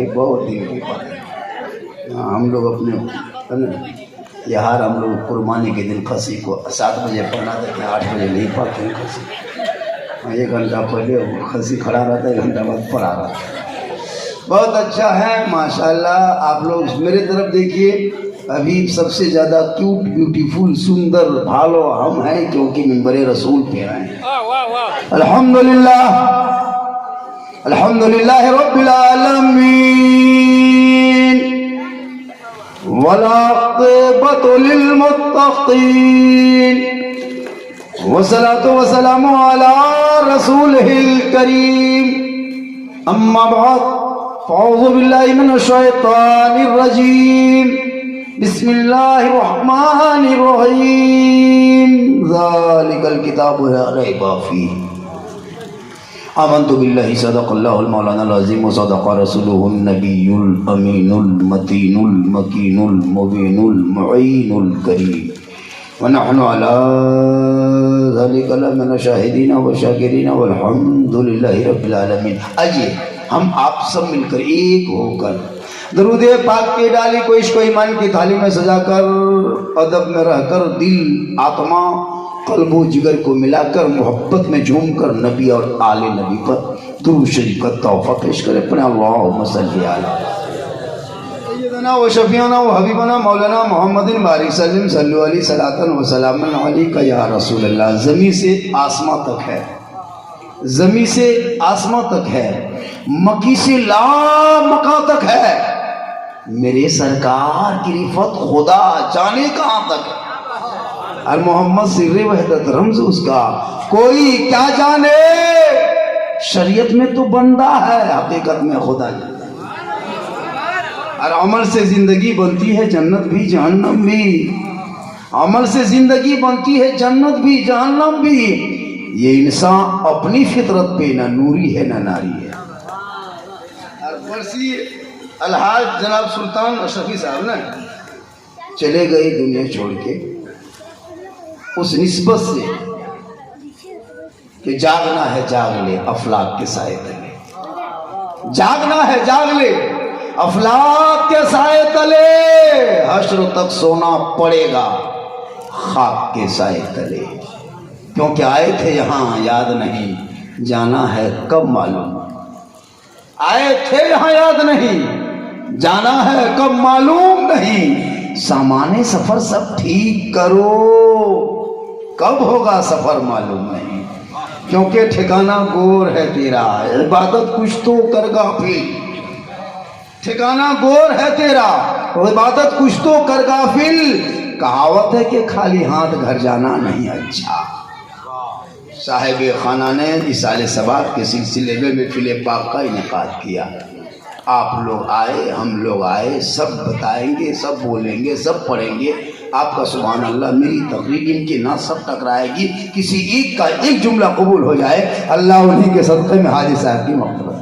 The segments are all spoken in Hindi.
की बहुत दिन की बात है। हम लोग अपने यार हम लोग कुर्बानी के दिन खसी को 7 बजे पढ़ना देते हैं, 8 बजे नहीं पाते हैं खसी। 1 घंटा पहले वो खसी खड़ा रहता है, 1 घंटा बाद पढ़ा रहता है। बहुत अच्छा है माशाल्लाह। आप लोग मेरे तरफ देखिए, अभी सबसे ज़्यादा क्यूट ब्यूटीफुल सुंदर भालो हम हैं, क्योंकि मिंबरे रसूल पे आए हैं। अल्हम्दुलिल्लाह अल्हम्दुलिल्लाह रब्बिल आलमीन वलाक़िबतु लिल मुत्तक़ीन वस्सलातु वस्सलामु अला रसूलिहिल करीम। अम्मा बाद फ़अऊज़ु बिल्लाहि मिनश शैतानिर रजीम। बिस्मिल्लाहिर रहमानिर रहीम। ज़ालिकल किताबु ला रैबा फ़ीह। आमन्तु बिल्लाहि सदक़ल्लाहुल मौलानाल अज़ीम व सदक़ रसूलुहुन नबियुल अमीनुल मतीनुल मकीनुल मुबीनुल मुईनुल करीम व नहनु अला ज़ालिका लमिन शाहिदीन व शाकिरीन वल्हम्दुलिल्लाहि रब्बिल आलमीन। आइए हम आप सब मिलकर एक होकर दरूद पाक की डाली को इश्क़ ईमान की थाली में सजाकर, अदब में रहकर, दिल आत्मा कल्बो जिगर को मिलाकर, मोहब्बत में झूमकर नबी और आले नबी पर दुरूद शरीफ का तोहफा पेश करें। अपने अल्लाहुम्मा सल्ली अला सय्यदना व शफीअना व हबीबना मौलाना मोहम्मदिन बारिक सल्लम सल्लु अलैहि सलातन व सलामन अलैका या रसूल अल्लाह। ज़मीन से आसमां तक है, ज़मीन से आसमां तक है, मक्की से ला मका तक है। मेरे सरकार की रिफत खुदा जाने कहाँ तक है, और मोहम्मद सिर्रे वहदत रमज उसका कोई क्या जाने। शरीयत में तो बंदा है, हकीकत में खुदा जाने। और अमल से जिंदगी बनती है जन्नत भी जहन्नम भी, अमल से जिंदगी बनती है जन्नत भी जहन्नम भी। ये इंसान अपनी फितरत पे ना नूरी है ना नारी है। और बरसी अलहाज जनाब सुल्तान अशरफी साहब ने चले गए दुनिया छोड़ के, उस निस्बत से कि जागना है जाग ले अफलाक के साए तले, जागना है जाग ले अफलाक के साए तले, हश्र तक सोना पड़ेगा खाक के साए तले। क्योंकि आए थे यहाँ याद नहीं, जाना है कब मालूम। आए थे यहाँ याद नहीं, जाना है कब मालूम नहीं। सामाने सफर सब ठीक करो, कब होगा सफर मालूम नहीं। क्योंकि ठिकाना गोर है तेरा, इबादत कुछ तो कर गाफिल। ठिकाना गोर है तेरा, इबादत कुछ तो कर गाफिल। कहावत है कि खाली हाथ घर जाना नहीं अच्छा। साहिब खाना ने इसाले सबात के सिलसिले में महफिल पाक का इनेकाद किया। आप लोग आए, हम लोग आए, सब बताएंगे, सब बोलेंगे, सब पढ़ेंगे। आपका सुभान अल्लाह मेरी तकरीर इनके ना सब टकराएगी। किसी एक का एक जुमला कबूल हो जाए, अल्लाह उन्हीं के सदक़े में हाजी साहब की मग़फ़िरत।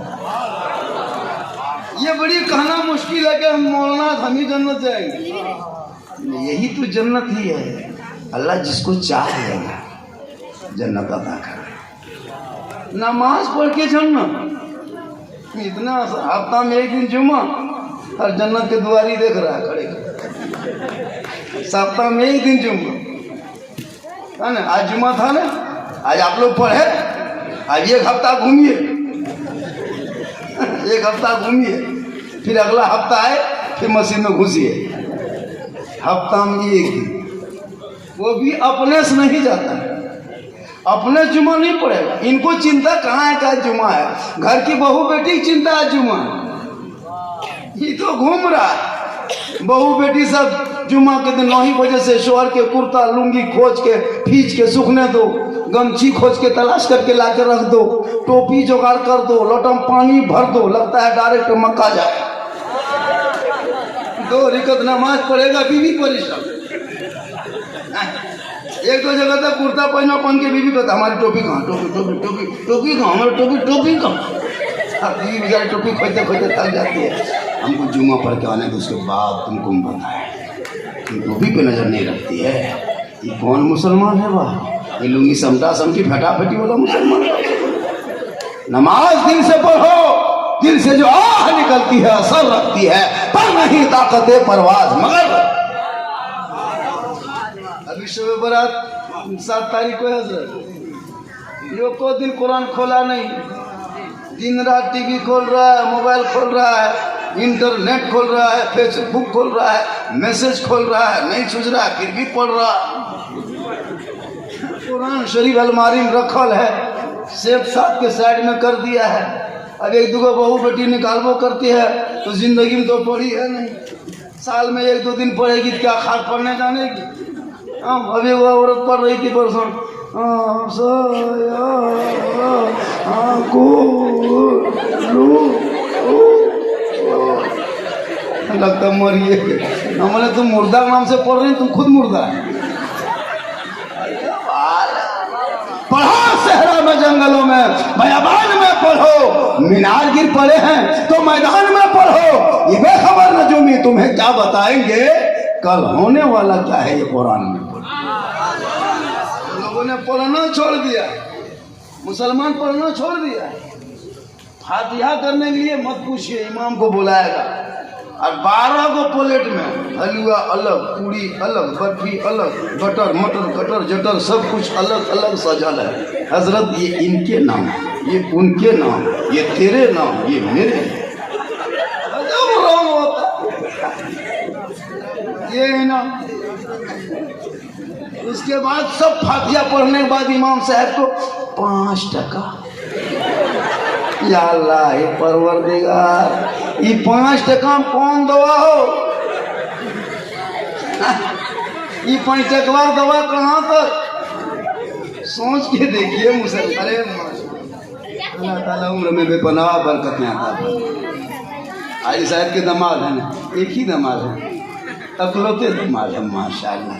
ये बड़ी कहना मुश्किल है कि हम मौलाना हम ही जन्नत जाएंगे। यही तो जन्नत ही है। अल्लाह जिसको चाह लेगा जन्नत अता करे। नमाज पढ़ के जन्नत, इतना हफ्ता में एक दिन जुमा, हर जन्नत के दुआरी देख रहा है खड़े। सप्ताह में एक दिन जुमा है ना। आज जुमा था ना, आज आप लोग पढ़े, आज एक हफ्ता घूमिए, एक हफ्ता घूमिए, फिर अगला हफ्ता आए, फिर मस्जिद में घुसिए। हफ्ता में एक दिन, वो भी अपने से नहीं जाता है, अपने जुमा नहीं पड़ेगा। इनको चिंता कहाँ है क्या जुमा है, घर की बहू बेटी की चिंता है जुमा। ये तो घूम रहा है, बहू बेटी सब जुमा के दिन 9 बजे से शोहर के कुर्ता लुंगी खोज के खींच के सूखने दो, गमछी खोज के तलाश करके ला के रख दो, टोपी जुगाड़ कर दो, लोटम पानी भर दो, लगता है डायरेक्ट मक्का जाए। 2 रिकत नमाज पढ़ेगा, बीवी परेशान। एक दो जगह तक कुर्ता पहना पहन के बीवी कहता हमारी टोपी कहाँ, टोपी टोपी टोपी टोपी कहाँ, हमारी टोपी टोपी कहाँ। बीवी बेचारी टोपी खोजते खोजते थक जाती है। हमको जुमा पढ़ के आने, तो उसके बाद तुमको बताए तुम टोपी पे नजर नहीं रखती है। ये कौन मुसलमान है वाह, ये लुंगी समटा समटी फटाफटी वाला मुसलमान। नमाज दिल से पढ़ो, दिल से जो आह निकलती है असर रखती है, पर नहीं ताकत परवाज मगर। अभी शब बरात 7 तारीख को है हजरत, यो को दिन कुरान खोला नहीं, दिन रात टीवी खोल रहा है, मोबाइल खोल रहा है, इंटरनेट खोल रहा है, फेसबुक खोल रहा है, मैसेज खोल रहा है, नहीं सूझ रहा है फिर भी पढ़ रहा। कुरान शरीफ अलमारी में रखल है, सेफ साथ के साइड में कर दिया है। अब एक दो बहू बेटी निकालबो करती है तो जिंदगी में तो पढ़ी है नहीं, साल में 1-2 दिन पढ़ेगी क्या खाक पढ़ने जानेगी। अभी वो औरत पढ़ रही थी परसों, लगता मरिए। हमने तुम मुर्दा के नाम से पढ़ रही, तुम खुद मुर्दा है। पढ़ो सहरा में, जंगलों में, बयाबान में पढ़ो, मीनार गिर पड़े हैं तो मैदान में पढ़ो। ये बेखबर नजूमी तुम्हें क्या बताएंगे कल होने वाला क्या है, ये कुरान में पढ़ो। लोगों ने पढ़ना छोड़ दिया, मुसलमान पढ़ना छोड़ दिया। फातिहा करने के लिए मत पूछिए, इमाम को बुलाएगा और 12 को प्लेट में हलवा अलग, पूरी अलग, बर्फी अलग, बटर मटर कटर जटर सब कुछ अलग अलग सजल है। हजरत ये इनके नाम, ये उनके नाम, ये तेरे नाम, ये मेरे। ये है ना। उसके बाद सब फातिहा पढ़ने के बाद इमाम साहब को 5 टका। या अल्लाह ये परवरदिगार, ये 5 टका में कौन दवा हो? ये 5 टका दवा कहाँ तक? सोच के देखिए मुसलमान। अरे अल्लाह ताला उम्र में बेपनाह बरकत आता है। आज साहब के दामाद है ना, एक ही दामाद है, अकलौते दामाद है माशाल्लाह।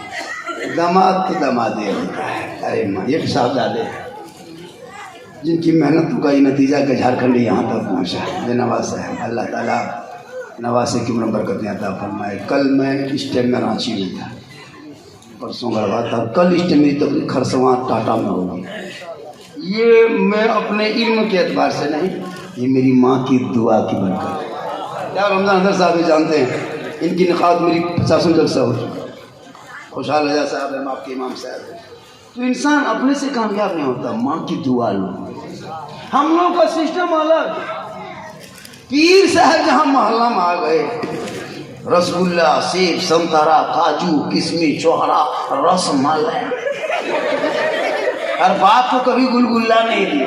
दामाद तो दामाद होता है। अरे माँ एक साहबजादे जिनकी मेहनत का ये नतीजा के झारखंड यहाँ तक पहुँचा है, नवाज है। अल्लाह ताला नवासे की उम्र बरकत अता फरमाए। कल मैं इस टाइम में रांची में था, परसों गड़बा था, कल इस टाइम मेरी तकरीर खरसवां टाटा में होगी। ये मैं अपने इल्म के एतबार से नहीं, ये मेरी माँ की दुआ की बरकत है। क्या रमजान अंदर साहब भी जानते हैं, इनकी निकात मेरी 50 जलसा हो चुका। खुशहाल रजा साहब है, आपके इमाम साहब है। तो इंसान अपने से कामयाब नहीं होता, माँ की दुआ लो। हम लोग का सिस्टम अलग। पीर साहब जहाँ मोहल्ला में आ गए, रसगुल्ला, सेब, संतरा, काजू, किशमिश, चौहरा, रसमलाई, और बाप को कभी गुलगुल्ला नहीं दिया।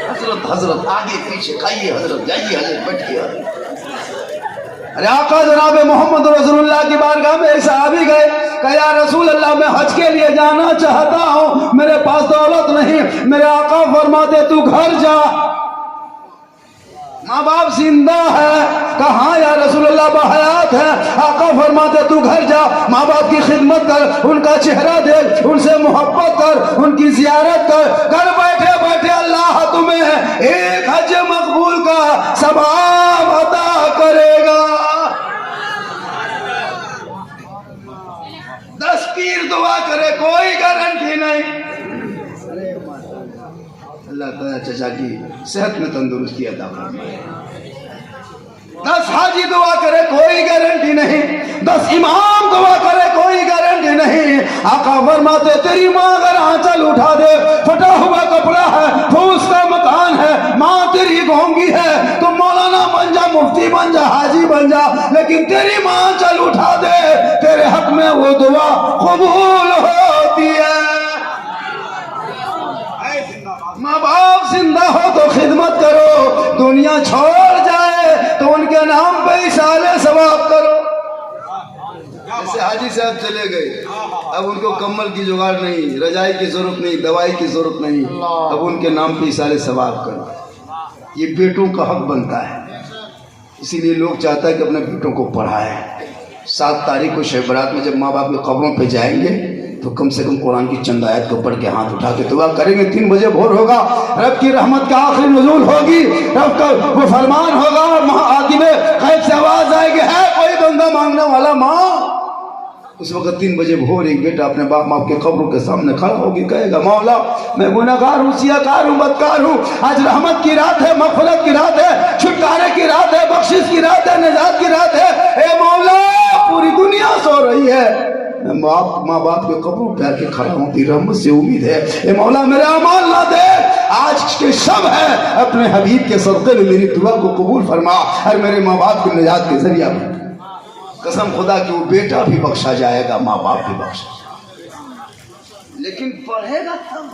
हजरत हजरत आगे पीछे खाइए, हजरत जाइए, हजरत बैठिए। अरे आका जनाब मोहम्मद रसूलुल्लाह की बारगाह में एक सहाबी गए, कहा या रसूल अल्लाह मैं हज के लिए जाना चाहता हूँ, मेरे पास दौलत नहीं। मेरे आका फरमाते तू घर जा, माँ बाप जिंदा है। कहा या रसूल अल्लाह बहयात है। आका फरमाते तू घर जा, माँ बाप की खिदमत कर, उनका चेहरा देख, उनसे मोहब्बत कर, उनकी जियारत कर। घर बैठे बैठे अल्लाह तुम्हें एक हज मकबूल का सवाब अता करेगा। 10 पीर दुआ करे, कोई गारंटी नहीं। अल्लाह ताला चचा की सेहत में तंदुरुस्ती अता फरमाए। 10 हाजी दुआ करे, कोई गारंटी नहीं। 10 इमाम दुआ करे, कोई गारंटी नहीं। आका फरमाते तेरी माँ अगर आंचल उठा दे, फटा हुआ कपड़ा है, फूस का मकान है, माँ तेरी गूंगी है, तो मौलाना बन जा, मुफ्ती बन जा, हाजी बन जा, लेकिन तेरी माँ आंचल उठा दे, तेरे हक में वो दुआ कबूल होती है। माँ बाप जिंदा हो तो खिदमत करो, दुनिया छोड़ जाए तो उनके नाम पे इशारे सवाब करो। जैसे हाजी साहब चले गए, अब उनको कम्बल की जुगाड़ नहीं, रजाई की जरूरत नहीं, दवाई की जरूरत नहीं, अब उनके नाम पे इशारे सवाब करो। ये बेटों का हक बनता है, इसीलिए लोग चाहता है कि अपने बेटों को पढ़ाए। 7 तारीख को शब बरात में जब माँ बाप की कब्रों पे जाएंगे तो कम से कम कुरान की चंद आयत को पढ़ के हाथ उठा के दुआ करेंगे। 3 बजे भोर होगा, रब की रहमत का आखिरी नुज़ूल होगी, रब का वो फरमान होगा, आदि में खैर से आवाज आएगी, है कोई बंदा मांगने वाला? माँ उस वक्त 3 बजे भोर एक बेटा अपने बाप माँ के कब्रों के सामने खड़ा होकर कहेगा, मौला मैं गुनहगार हूँ, सियाकार हूँ, बदकार हूँ, आज रहमत की रात है, मग़फ़िरत की रात है, छुटकारे की रात है, बख्शिश की रात है, निजात की रात है। ए मौला पूरी दुनिया सो रही है, मैं माँ बाप के कब्रों पे आके खड़ा हूँ, तेरी रहमत से उम्मीद है। ए मौला मेरे अमाल ना दे, आज के शब है, अपने हबीब के सदक़े में मेरी दुआ को कबूल फरमा और मेरे माँ बाप की निजात के जरिया बन। कसम खुदा कि वो बेटा भी बख्शा जाएगा, माँ बाप भी बख्शा जाएगा, लेकिन पढ़ेगा तब।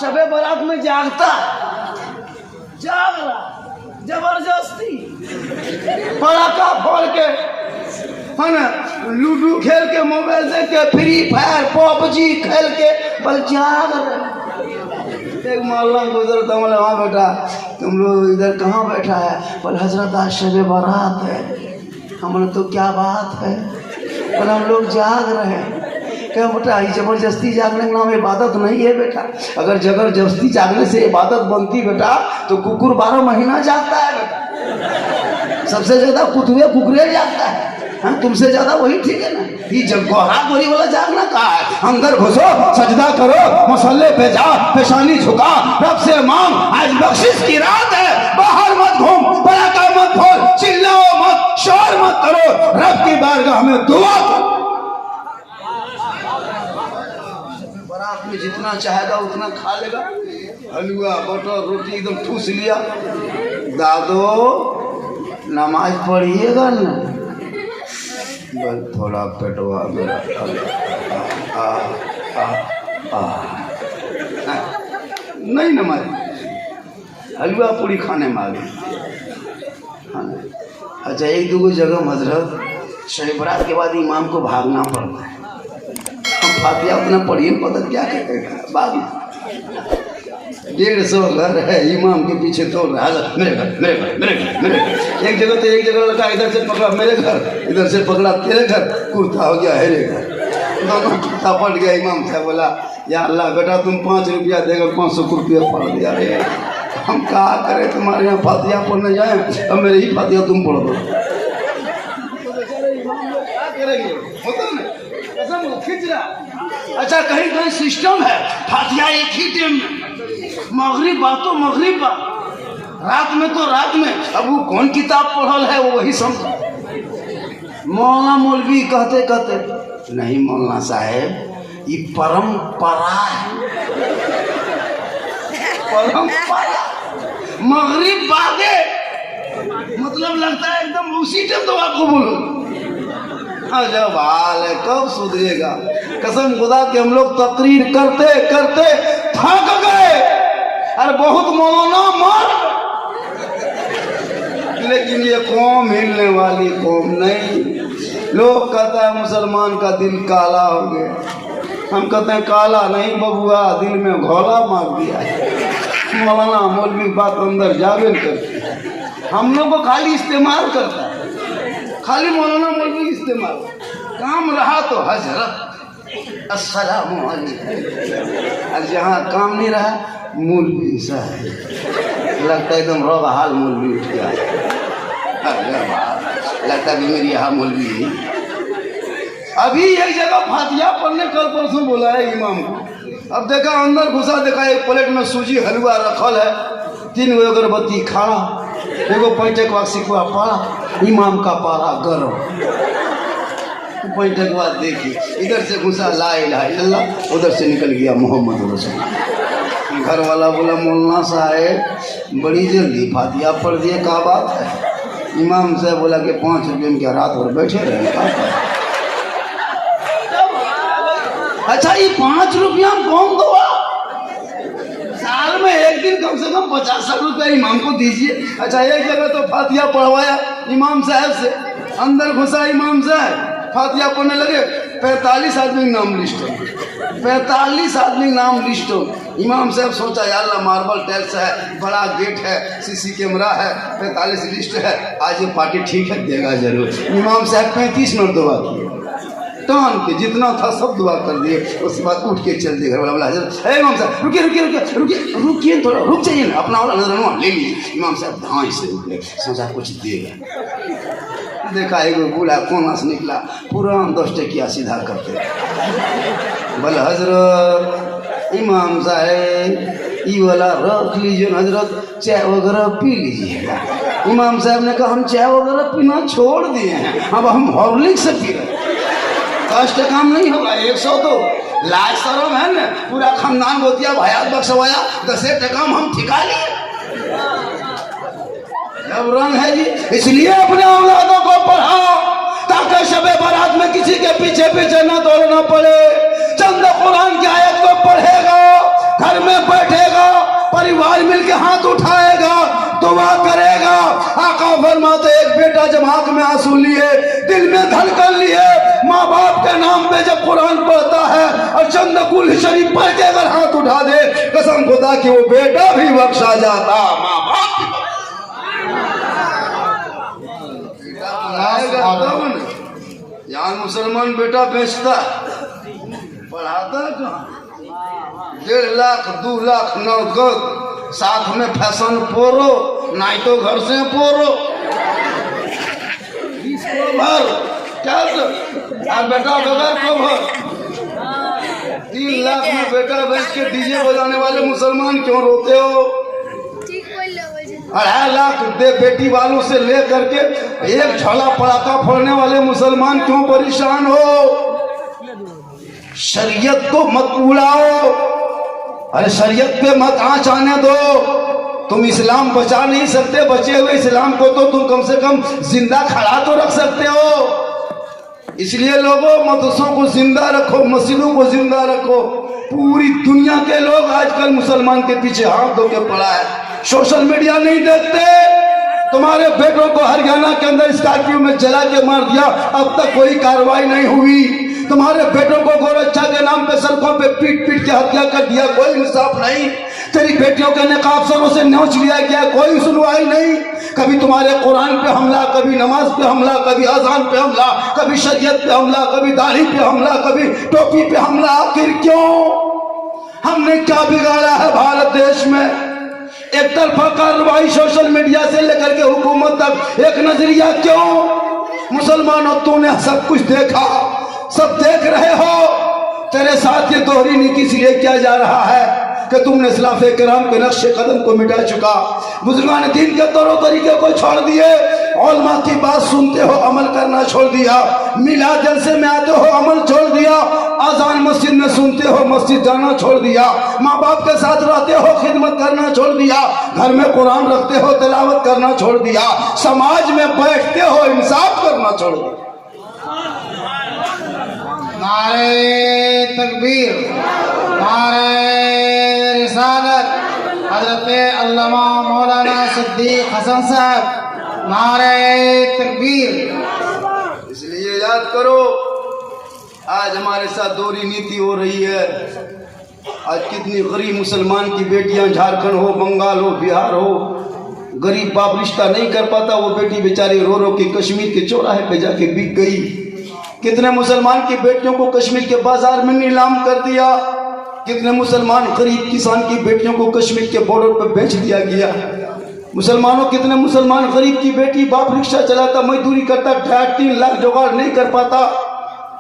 शबे बारात में जाग रहा जबरदस्ती पड़ाका फोड़ के, है ना, लूडो खेल के, मोबाइल देख के, फ्री फायर पबजी खेल के, बल जाग रहे। एक मोहल्ला गुजर तो बोले, वहाँ बेटा तुम लोग इधर कहाँ बैठा है? बोले हजरत आज शबे बारात है। हमने तो क्या बात है, पर हम लोग जाग रहे हैं। क्या बेटा ये जबरदस्ती जागने का नाम इबादत नहीं है बेटा। अगर जबरदस्ती जागने से इबादत बनती बेटा तो कुकुर 12 महीना जागता है बेटा। सबसे ज्यादा कुतुए कुकरे जागता है, हाँ तुमसे ज्यादा वही ठीक है ना। ये जब गोहरा गोरी वाला जागना कहा है, अंदर घुसो, सजदा करो, मुसल्ले पे जा, पेशानी झुका, रब से मांग, आज बख्शिश की रात है। बाहर मत घूम, पटाखा मत फोड़, चिल्लाओ मत, शोर मत करो, रब की बारगाह में दुआ करो। बारात में जितना चाहेगा उतना खा लेगा, हलवा बटर रोटी एकदम ठूस लिया। दादो नमाज पढ़िएगा ना, बस थोड़ा पेटवा मेरा नहीं नमाज, हलवा पूरी खाने में आ गई। अच्छा 1-2 जगह हजरत शब बारात के बाद इमाम को भागना पड़ता है। हम फातिहा उतना पढ़िए पता क्या कहते हैं, बाद 150 घर है, इमाम के पीछे दौड़ रहा है, मेरे घर मेरे घर मेरे घर मेरे घर। एक जगह लड़का इधर से पकड़ा मेरे घर, इधर से पकड़ा तेरे घर, कुर्ता हो गया हेरे घर, दोनों कुर्ता पड़ गया। इमाम साहब बोला, या अल्लाह बेटा तुम 5 रुपया देगा, 500 रुपया पढ़ दिया। अरे हम कहा करें, तुम्हारे यहाँ फातिहा पढ़ने जाए, अब मेरे ही फातिहा तुम पढ़ दो। क्या करेंगे, होता ना कसम खिंच रहा। अच्छा कहीं सिस्टम है, फातिहा एक ही टाइम में, मगरिब बात तो मगरिब बात, रात में तो रात में। अब वो कौन किताब पढ़ल है वो वही समझ। मौलाना मौलवी कहते कहते, नहीं मौलाना साहेब ये परंपरा है, परंपरा। मगरिब बादे मतलब लगता है एकदम उसी टाइम तो आपको बोलो। जब हाल है कब सुधरेगा। कसम खुदा कि हम लोग तकरीर करते करते थक गए, अरे बहुत मौलाना मार, लेकिन ये कौम हिलने वाली कौम नहीं। लोग कहता है मुसलमान का दिल काला हो गया, हम कहते हैं काला नहीं बबुआ, दिल में घोला मार दिया। मौलाना मौलवी बात अंदर जावे करती है, हम लोग को खाली इस्तेमाल करता है, खाली मौलाना मौलवी इस्तेमाल। काम रहा तो हजरत अस्सलाम वालेकुम, और जहाँ काम नहीं रहा मौलवी साहब, लगता है एकदम रोग हाल मौलवी उठ गया, लगता है मेरी यहाँ मौलवी। अभी एक जगह फातिहा पढ़ने कल परसों बोला है इमाम को, अब देखा अंदर घुसा, देखा एक प्लेट में सूजी हलवा रखल है, 3 अगरबत्ती खड़ा, एगो पैंटक वाक सिकुआ पड़ा, इमाम का पारा गरम। पैंटक बाद देखी, इधर से घुसा ला इलाहा इल्लल्लाह, उधर से निकल गया मोहम्मद रसूल। घर वाला बोला मौलाना साहेब बड़ी जल्दी फातिहा पढ़ दिए, क्या बात है? इमाम साहब बोला कि 5 रुपये में क्या रात भर बैठे रहे। अच्छा ये 5 रुपया में कौन दो, साल में एक दिन कम से कम 50 रुपया इमाम को दीजिए। अच्छा एक जगह तो फातिहा पढ़वाया इमाम साहब से, अंदर घुसा इमाम साहब, फातिहा पढ़ने लगे, 45 आदमी नाम लिस्ट हो, 45 आदमी नाम लिस्ट हो। इमाम साहब सोचा यार अल्लाह मार्बल टैक्स है, बड़ा गेट है, CC कैमरा है, 45 लिस्ट है, आज ये पार्टी ठीक है देगा जरूर। इमाम साहब 35 मिनट दुआ किए, टान के जितना था सब दुआ कर दिए। उसके बाद उठ के चल दिए। घर वाला बोला हजरत इमाम साहब रुकिए रुकिए रुकिए रुकिए रुकिए थोड़ा रुक जाइए ना, अपना वाला नजरनवा ले लीजिए। इमाम साहब धाई से रुके, सोचा कुछ देगा, देखा एगो बूढ़ा कोना से निकला, पुरान 10 टकिया सीधा करते। बोले हजरत इमाम साहब ये वाला रख लीजिए हजरत, चाय वगैरह पी लीजिएगा। इमाम साहब ने कहा हम चाय वगैरह पीना छोड़ दिए हैं, अब हम हॉर्लिक्स से पी रहे। कष्ट काम नहीं होगा, 100 तो लाज शर्म है ना, पूरा खानदान गोतिया भयात बख्शवाया, 10 टका हम ठिका लिए। जब रंग है जी, इसलिए अपने औलादों को पढ़ाओ ताकि शबे बारात में किसी के पीछे पीछे न दौड़ना पड़े। चंद कुरान की आयत को पढ़ेगा, घर में बैठेगा, परिवार मिलके हाथ उठाएगा, दुआ करेगा। आका फरमाते एक बेटा जब आंख में आंसू लिए, दिल में धड़कन लिए, माँ बाप के नाम पे जब कुरान पढ़ता है और चंद कुल शरीफ पढ़ के अगर हाथ उठा दे, कसम खुदा कि वो बेटा भी बख्शा जाता, माँ बाप भी यहाँ मुसलमान बेटा बेचता पढ़ाता कहाँ? 1.5 लाख 2 लाख नौकद, साथ में फैशन पोरो, नहीं तो घर से पोरो भर क्या बेटा बगैर को भर। 3 लाख में बेटा बेच के डीजे बजाने वाले मुसलमान क्यों रोते हो? 2.5 लाख दे बेटी वालों से ले करके एक झोला पड़ाका फोड़ने वाले मुसलमान क्यों परेशान हो? शरीयत को मत उड़ाओ, अरे शरीयत पे मत आँच आने दो। तुम इस्लाम बचा नहीं सकते, बचे हुए इस्लाम को तो तुम कम से कम जिंदा खड़ा तो रख सकते हो। इसलिए लोगों मदरसों को जिंदा रखो, मस्जिदों को जिंदा रखो। पूरी दुनिया के लोग आजकल मुसलमान के पीछे हाथ धो के पड़ा है। सोशल मीडिया नहीं देखते, तुम्हारे बेटों को हरियाणा के अंदर स्कॉर्पियो में जला के मार दिया, अब तक कोई कार्रवाई नहीं हुई। तुम्हारे बेटों को गोरक्षा के नाम पे सड़कों पे पीट पीट के हत्या कर दिया, कोई इंसाफ नहीं। तेरी बेटियों के निकाब सरों से नोच लिया गया, कोई सुनवाई नहीं। कभी तुम्हारे कुरान पे हमला, कभी नमाज पे हमला, कभी अजान पे हमला, कभी शरीयत पे हमला, कभी दाढ़ी पे हमला, कभी टोपी पे हमला। आखिर क्यों? हमने क्या बिगाड़ा है भारत देश में? एक तरफा कार्रवाई सोशल मीडिया से लेकर के हुकूमत तक, एक नजरिया क्यों? मुसलमानों तूने सब कुछ देखा, सब देख रहे हो, तेरे साथ ये दोहरी नीति इसलिए किया जा रहा है कि तुमने इस्लाफ किराम के नक्शे कदम को मिटा चुका, बुजुर्गान दीन के तौर तरीके को छोड़ दिए, उलमा की बात सुनते हो अमल करना छोड़ दिया, मिलाद जलसे में आते हो अमल छोड़ दिया, अजान मस्जिद में सुनते हो मस्जिद जाना छोड़ दिया, माँ बाप के साथ रहते हो खिदमत करना छोड़ दिया, घर में कुरान रखते हो तिलावत करना छोड़ दिया, समाज में बैठते हो इंसाफ करना छोड़ दिया। नारे तकबीर, नारे रिसालत, हजरत अल्लामा मौलाना सिद्दीक हसन साहब, नारे तकबीर। इसलिए याद करो, आज हमारे साथ दोहरी नीति हो रही है। आज कितनी गरीब मुसलमान की बेटियां, झारखंड हो, बंगाल हो, बिहार हो, गरीब बाप रिश्ता नहीं कर पाता, वो बेटी बेचारी रो रो के कश्मीर के चौराहे पे जाके बिक गई। कितने मुसलमान की बेटियों को कश्मीर के बाजार में नीलाम कर दिया, कितने मुसलमान गरीब किसान की बेटियों को कश्मीर के बॉर्डर पर बेच दिया गया। मुसलमानों, कितने मुसलमान गरीब की बेटी, बाप रिक्शा चलाता, मजदूरी करता, 2.5-3 लाख जुगाड़ नहीं कर पाता,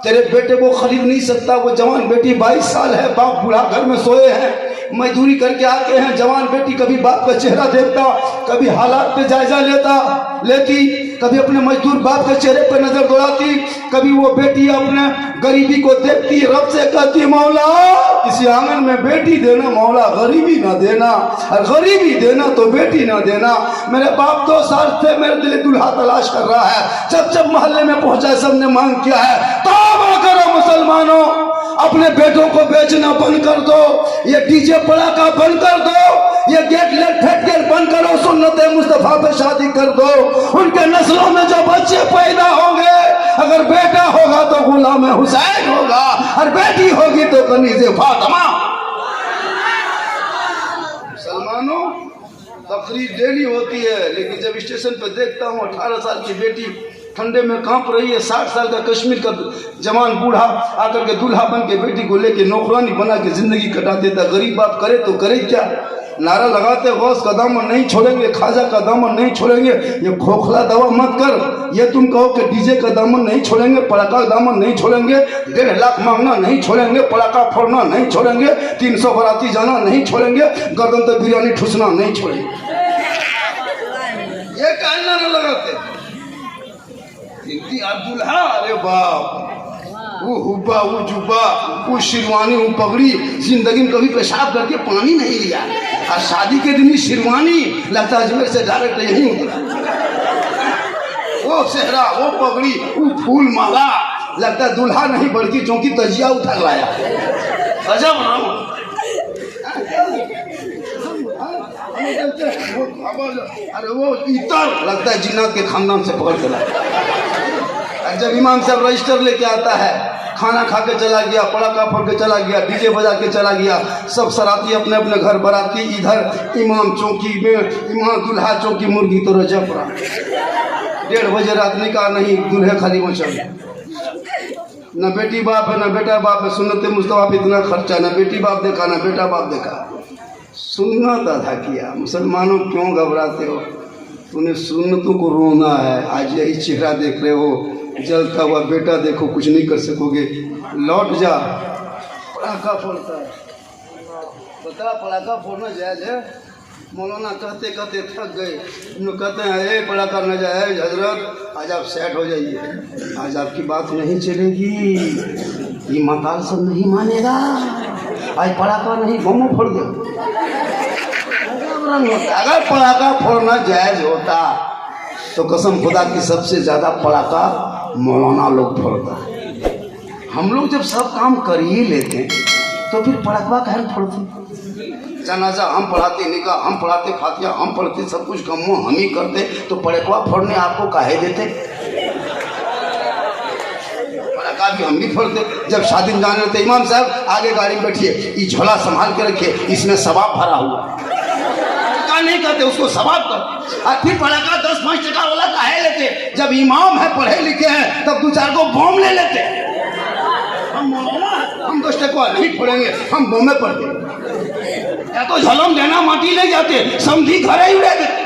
तेरे बेटे को खरीद नहीं सकता। वो जवान बेटी 22 साल है, बाप बूढ़ा घर में सोए हैं, मजदूरी करके आते हैं। जवान बेटी कभी बाप का चेहरा देखता, कभी हालात पे जायजा लेती, कभी अपने मजदूर बाप के चेहरे पर नजर दौड़ाती, कभी वो बेटी अपने गरीबी को देखती, रब से कहती मौला किसी आंगन में बेटी देना मौला, गरीबी ना देना, और गरीबी देना तो बेटी ना देना। मेरे बाप 2 साल से मेरे दिल दुल्हा तलाश कर रहा है, जब मोहल्ले में पहुंचा सबने मांग किया है। तौबा करो मुसलमानों, अपने बेटों को बेचना बंद कर दो, ये डीजे पड़ाका बंद कर दो, ये गेट लेट बंद करो, सुन्नत मुस्तफा पे शादी कर दो। उनके नस्लों में जो बच्चे पैदा होंगे, अगर बेटा होगा तो गुलाम हुसैन होगा, और बेटी होगी तो कनीज़े फातिमा। मुसलमानों, तकरीर डेली होती है, लेकिन जब स्टेशन पर देखता हूँ 18 साल की बेटी ठंडे में कांप रही है, 60 साल का कश्मीर का जवान बूढ़ा आकर के दूल्हा बन के बेटी को लेके नौकरानी बना के जिंदगी कटा देता। गरीब बाप करे तो करे क्या? नारा लगाते गौस का दामन नहीं छोड़ेंगे, खाजा का दामन नहीं छोड़ेंगे, ये खोखला दवा मत कर। ये तुम कहो कि डीजे का दामन नहीं छोड़ेंगे, पड़ाका का दामन नहीं छोड़ेंगे, 1.5 लाख मांगना नहीं छोड़ेंगे, पड़ाका फोड़ना नहीं छोड़ेंगे, 300 बराती जाना नहीं छोड़ेंगे, गर्दन तो बिरयानी ठुसना नहीं छोड़ेंगे। ये क्या नारा लगाते? दुल्हा, अरे बाप, वो हुब्बा, वो जुब्बा, वो शेरवानी, वो पगड़ी, जिंदगी में कभी पेशाब करके पानी नहीं लिया, और शादी के दिन ही शेरवानी लगता है अजमेर से डायरेक्ट यहीं उतरा। वो सेहरा, वो पगड़ी, वो फूल माला, लगता है दूल्हा नहीं बल्कि चौकी तजिया उठा लाया। अजब नाम। अरे वो इतर लगता है जिन्नात के खानदान से पकड़ के लाया। जब इमाम साहब रजिस्टर लेके आता है, खाना खा के चला गया, पड़ाका फोड़ के चला गया, डीजे बजा के चला गया, सब सराती अपने अपने घर, बराती इधर, इमाम चौकी में, इमाम दूल्हा चौकी, मुर्गी तो रजब रहा। 1:30 बजे रात निकाह नहीं, दूल्हे खाली मचल। न बेटी बाप है, न बेटा बाप है, सुन्नत मुस्तफा पे इतना खर्चा, न बेटी बाप देखा, न बेटा बाप देखा। सुन्नत अदा किया। मुसलमानों क्यों घबराते हो? तूने सुन्नतों को रोना है। आज यही चेहरा देख रहे हो, जलता हुआ बेटा देखो, कुछ नहीं कर सकोगे, लौट जा। पड़ाका फोड़ता है, बता पड़ाका फोड़ना जायज है? मौलाना कहते कहते थक गए, उन्होंने कहते हैं अरे पड़ाका न जायज हजरत, आज आप सेट हो जाइए, आज आपकी बात नहीं चलेगी, ये मकाल सब नहीं मानेगा, आज पड़ाका नहीं बम फोड़ दे। अगर पड़ाका फोड़ना जायज होता तो कसम खुदा की सबसे ज्यादा पड़ाका मौलाना लोग फोड़ता है। हम लोग जब सब काम कर ही लेते हैं तो फिर पड़ाका काहे फोड़ते? जनाजा हम पढ़ाते, निकाह हम पढ़ाते, फातिया हम पढ़ते, सब कुछ कम हम ही करते, तो पड़ाका फोड़ने आपको काहे देते? पड़ाका भी हम भी फोड़ते। जब शादी में जाने लगते, इमाम साहब आगे गाड़ी में बैठिए, ये झोला संभाल के रखिए, इसमें सवाब भरा हुआ। नहीं कहते, उसको सवाब करते। और फिर पड़ाका 10-5 टका वाला काहे लेते? जब इमाम है, पढ़े लिखे हैं, तब 2-4 को बम ले लेते। हम 10 टका नहीं फोड़ेंगे, हम बमे पड़ते, या तो झलम देना माटी ले जाते, समझी घर ही उड़े देते।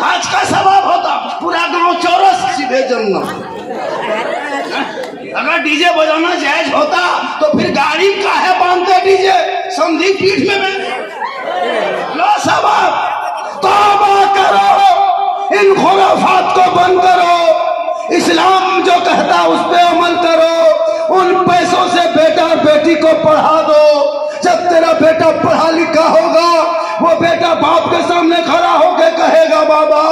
आज का सवाब होता, पूरा गांव चौरस सीधे जन्नत। अगर डीजे बजाना जायज होता तो फिर गाड़ी काहे बांधते डीजे? समझी पीठ में लो सवाब। तौबा करो, इन खुराफात को बंद करो, इस्लाम जो कहता उस पे अमल करो। उन पैसों से बेटा और बेटी को पढ़ा दो। जब तेरा बेटा पढ़ा लिखा होगा, वो बेटा बाप के सामने खड़ा होकर कहेगा बाबा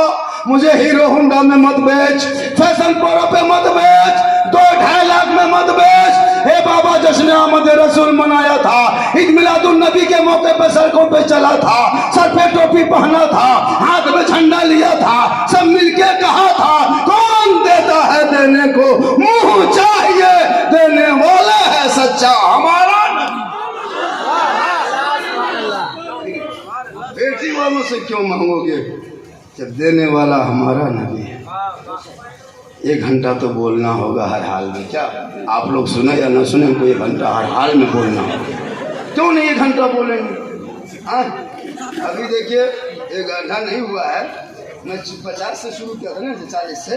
मुझे हीरो होंडा में मत बेच, फैशन प्रो पे मत बेच, 2-2.5 लाख में मत बेच। हे बाबा जश्न आमद रसूल मनाया था, ईद मिलादुन नबी के मौके पे सड़कों पे चला था, सर पे टोपी पहना था, हाथ में झंडा लिया था, सब मिलके कहा था कौन देता है देने को, मुंह चाहिए देने वाला है सच्चा हमारा नबी। बेटी वालों से क्यों मांगोगे जब देने वाला हमारा नबी है? 1 घंटा तो बोलना होगा हर हाल में। क्या आप लोग सुने या न सुने, हमको 1 घंटा हर हाल में बोलना होगा। क्यों नहीं 1 घंटा बोलेंगे? हाँ, अभी देखिए 1 घंटा नहीं हुआ है, मैं 50 से शुरू किया था ना, 40 से।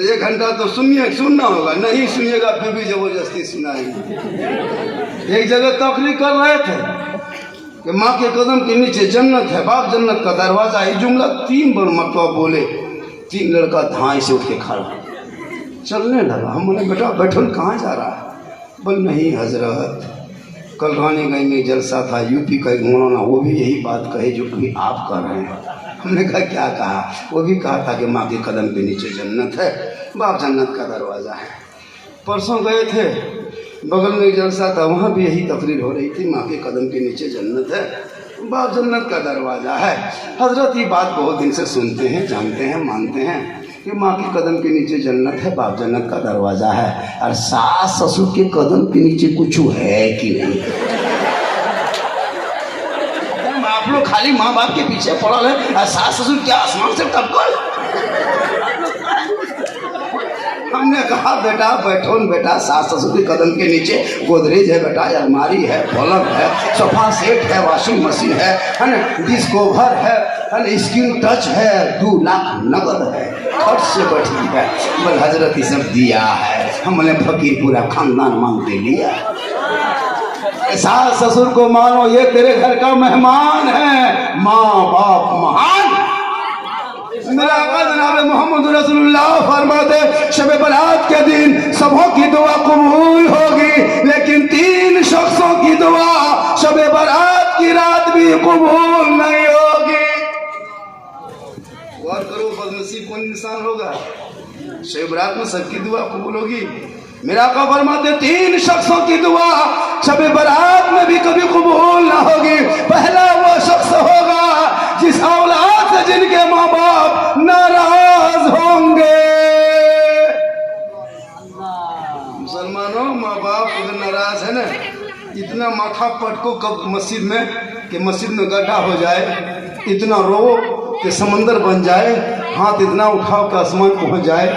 1 घंटा तो सुनना होगा, नहीं सुनिएगा फिर भी जबरदस्ती सुनाएंगे। एक जगह तकरीर कर रहे थे कि माँ के कदम के नीचे जन्नत है, बाप जन्नत का दरवाजा। ये जुमला 3 बार मरतबा बोले। 3 लड़का धाई से उठ के खड़ा चलने लगा। हम बोले बेटा बैठो, कहाँ जा रहा है? बोल नहीं हजरत, कल रानीगंज में जलसा था, यूपी का एक मौलाना, वो भी यही बात कही जो कि आप कर रहे हैं। हमने कहा क्या कहा? वो भी कहा था कि माँ के कदम के नीचे जन्नत है, बाप जन्नत का दरवाज़ा है। परसों गए थे, बगल में एक जलसा था, वहाँ भी यही तकरीर हो रही थी, माँ के कदम के नीचे जन्नत है, बाप जन्नत का दरवाज़ा है। हजरत ये बात बहुत दिन से सुनते हैं, जानते हैं, मानते हैं कि माँ के कदम के नीचे जन्नत है, बाप जन्नत का दरवाज़ा है। और सास ससुर के कदम के नीचे कुछ है कि नहीं? आप लोग खाली माँ बाप के पीछे पड़ल है, और सास ससुर क्या आसमान से टपकल? हमने कहा बेटा बैठो न बेटा, सास ससुर के कदम के नीचे गोदरेज है बेटा, अलमारी है, पलंग है, सोफा सेट है, वॉशिंग मशीन है ना, डिस्क कवर है ना, स्क्रीन टच है, 2 लाख नगद है, खर्च से बैठी है। बल हजरत ये सब दिया है, हमने फकीर पूरा खानदान मांग के लिया। सास ससुर को मानो ये तेरे घर का मेहमान है, माँ बाप महान। मेरा आका जनाब मोहम्मद रसूलुल्लाह फरमाते शब बरात के दिन सबों की दुआ कबूल होगी, लेकिन 3 शख्सों की दुआ शब बरात की रात भी कबूल नहीं होगी। गौर करो, बदनसीब कौन इंसान होगा? शब बरात में सबकी दुआ कबूल होगी। मेरा आका फरमाते 3 शख्सों की दुआ शब बरात में भी कभी कबूल ना होगी। पहला वो शख्स होगा जिस औलाद से जिनके माँ बाप नाराज होंगे। मुसलमानों, माँ बाप अगर नाराज है ना, इतना माथा पटको कब मस्जिद में कि मस्जिद में गड्ढा हो जाए, इतना रो कि समंदर बन जाए, हाथ इतना उठाओ कि आसमान पहुंच जाए,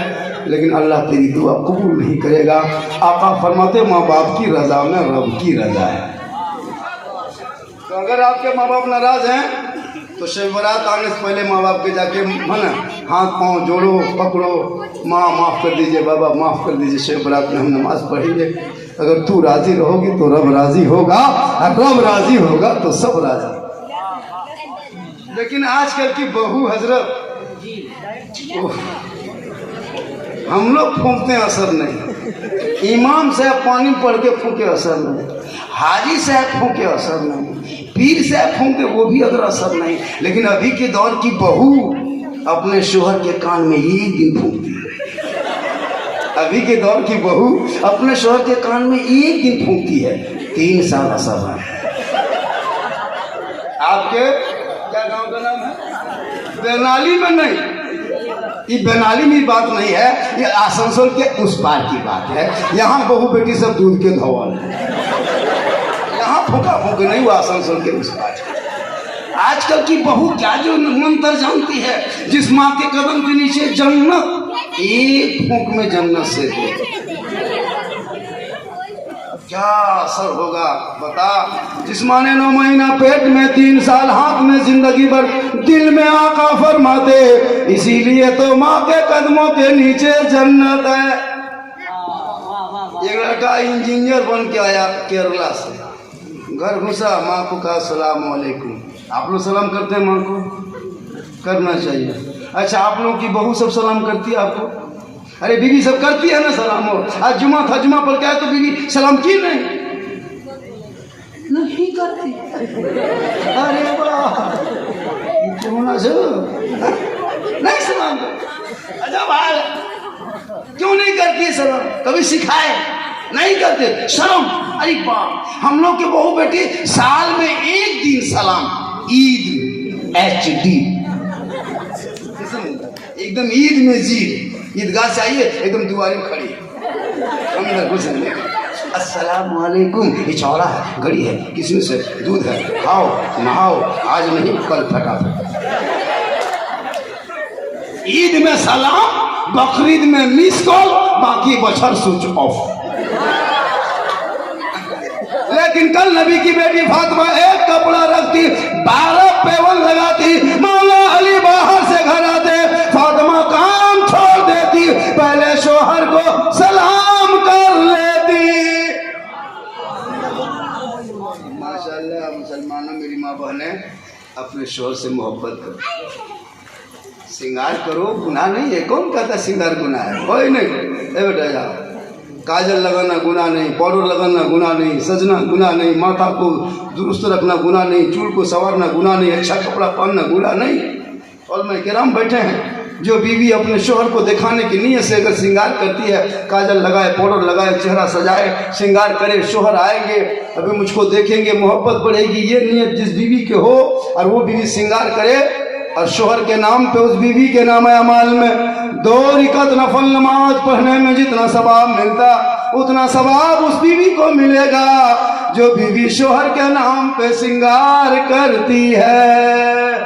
लेकिन अल्लाह तेरी दुआ कबूल नहीं करेगा। आका फरमाते माँ बाप की रजा में रब की रजा है। तो अगर आपके माँ बाप नाराज हैं तो शब बरात आने से पहले माँ बाप के जाके मन हाथ पाँव जोड़ो, पकड़ो, माँ माफ़ कर दीजिए, बाबा माफ़ कर दीजिए, शब बरात में हम नमाज पढ़ेंगे। अगर तू राजी रहोगी तो रब राजी होगा, और रब राजी होगा तो सब राजी। लेकिन आजकल की बहू हजरत, हम लोग फूंकते असर नहीं, इमाम साहब पानी पढ़ के फूंके असर नहीं, हाजी साहब फूंके असर नहीं, पीर साहब फूंके वो भी अगर असर नहीं। लेकिन अभी के दौर की बहू अपने शोहर के कान में 1 दिन फूंकती है। अभी के दौर की बहू अपने शोहर के कान में 1 दिन फूंकती है, 3 साल असर है। आपके क्या गांव का नाम है? बेनाली में नहीं, ये बेनाली में बात नहीं है, ये आसनसोल के उस पार की बात है। यहाँ बहू बेटी सब दूध के धोवल है, यहाँ फूका फूक नहीं, वो आसनसोल के उस पार। आजकल की बहू क्या जो मंत्र जानती है, जिस माँ के कदम के नीचे जन्नत, 1 फूंक में जन्नत से दे। क्या असर होगा बता। जिस माँ ने 9 महीना पेट में, 3 साल हाथ में, जिंदगी भर दिल में आका फरमाते, इसीलिए तो माँ के कदमों के नीचे जन्नत है। एक लड़का इंजीनियर बन के आया केरला से, घर घुसा, माँ को कहा सलाम वालेकुम। आप लोग सलाम करते हैं माँ को? करना चाहिए। अच्छा, आप लोग की बहू सब सलाम करती है आपको? अरे बीवी सब करती है ना सलाम। हो आज जुमा था, जुमा पढ़ के आए तो बीवी सलाम की नहीं करती। अरे वाह, नहीं सलाम अच्छा भाई, क्यों नहीं करती सलाम? कभी सिखाए? नहीं करते, शर्म। अरे वाह, हम लोग के बहू बेटी साल में 1 दिन सलाम, ईद HD, एकदम ईद में जीद, ईदगाह चाहिए, एकदम दुआरी में खड़ी अंदर घुस नहीं। अस्सलाम वालेकुम, ये चौड़ा है, घड़ी है, किसमें से दूध है, खाओ नहाओ, आज नहीं कल फटाफट। ईद में सलाम, बकरीद में मिस कॉल, बाकी बछर स्विच ऑफ। लेकिन कल नबी की बेटी फातिमा एक कपड़ा रखती, 12 पेवन लगाती, मौला अली बाहर से घर आते, फातिमा काम छोड़ देती, पहले शोहर को सलाम कर लेती। माशाअल्लाह, मुसलमानों, मेरी माँ बहनें, अपने शोहर से मोहब्बत करो, श्रृंगार करो, गुनाह नहीं है। कौन कहता श्रृंगार गुनाह है? कोई नहीं। बेटा जाओ, काजल लगाना गुनाह नहीं, पाउडर लगाना गुनाह नहीं, सजना गुनाह नहीं, माथा को दुरुस्त रखना गुनाह नहीं, चूल को संवारना गुनाह नहीं, अच्छा कपड़ा पहनना गुनाह नहीं। और मैं किराम बैठे हैं, जो बीवी अपने शोहर को दिखाने की नीयत से अगर श्रृंगार करती है, काजल लगाए, पाउडर लगाए, चेहरा सजाए, श्रृंगार करे, शोहर आएंगे, अभी मुझको देखेंगे, मोहब्बत बढ़ेगी, ये नीयत जिस बीवी के हो, और वो बीवी श्रृंगार करे और शोहर के नाम पे उस बीवी के नाम अमाल में 2 रकात नफल नमाज पढ़ने में जितना सवाब मिलता, उतना सवाब उस बीवी को मिलेगा जो बीवी शोहर के नाम पे श्रृंगार करती है।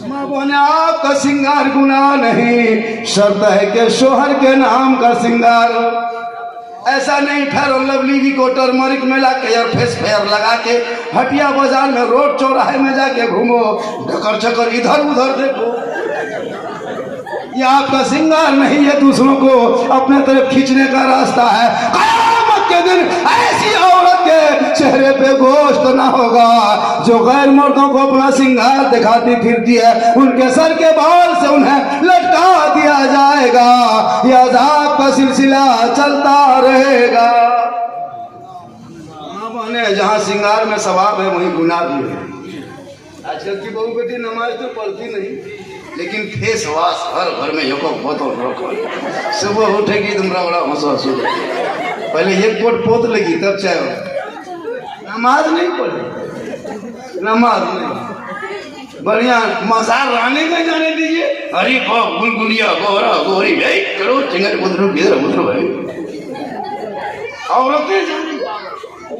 माँ बोले आपका श्रृंगार गुनाह नहीं, शर्त है कि शोहर के नाम का श्रृंगार हो। ऐसा नहीं फेयर और लवली भी को टर्मरिक में ला के और फेस फेयर लगा के हटिया बाजार में रोड चौराहे में जाके घूमो, ढकर चकर इधर उधर देखो। ये आपका श्रृंगार नहीं है, दूसरों को अपने तरफ खींचने का रास्ता है। क़यामत के दिन ऐसी औरत के चेहरे पे गोश्त ना होगा जो गैर मर्दों को अपना श्रृंगार दिखाती फिरती है। उनके सर के बाल से उन्हें लटका दिया जाएगा। यह अज़ाब का सिलसिला चलता रहेगा। माने जहाँ श्रृंगार में सवाब है वहीं गुनाह भी है। आजकल की बहू बेटी नमाज तो पढ़ती नहीं, लेकिन फेस वाश हर घर में एको बोतल रखो। सुबह उठेगी तुम बड़ा हंस पहले एक कोट पोत लेगी तब चाहे नमाज नहीं पढ़े, नमाज नहीं बढ़िया मजार रानी में जाने दीजिए। अरे गुलगुलिया गोरा गोरी भाई करो चिंगट मुद्रो भाई औरतें जाने,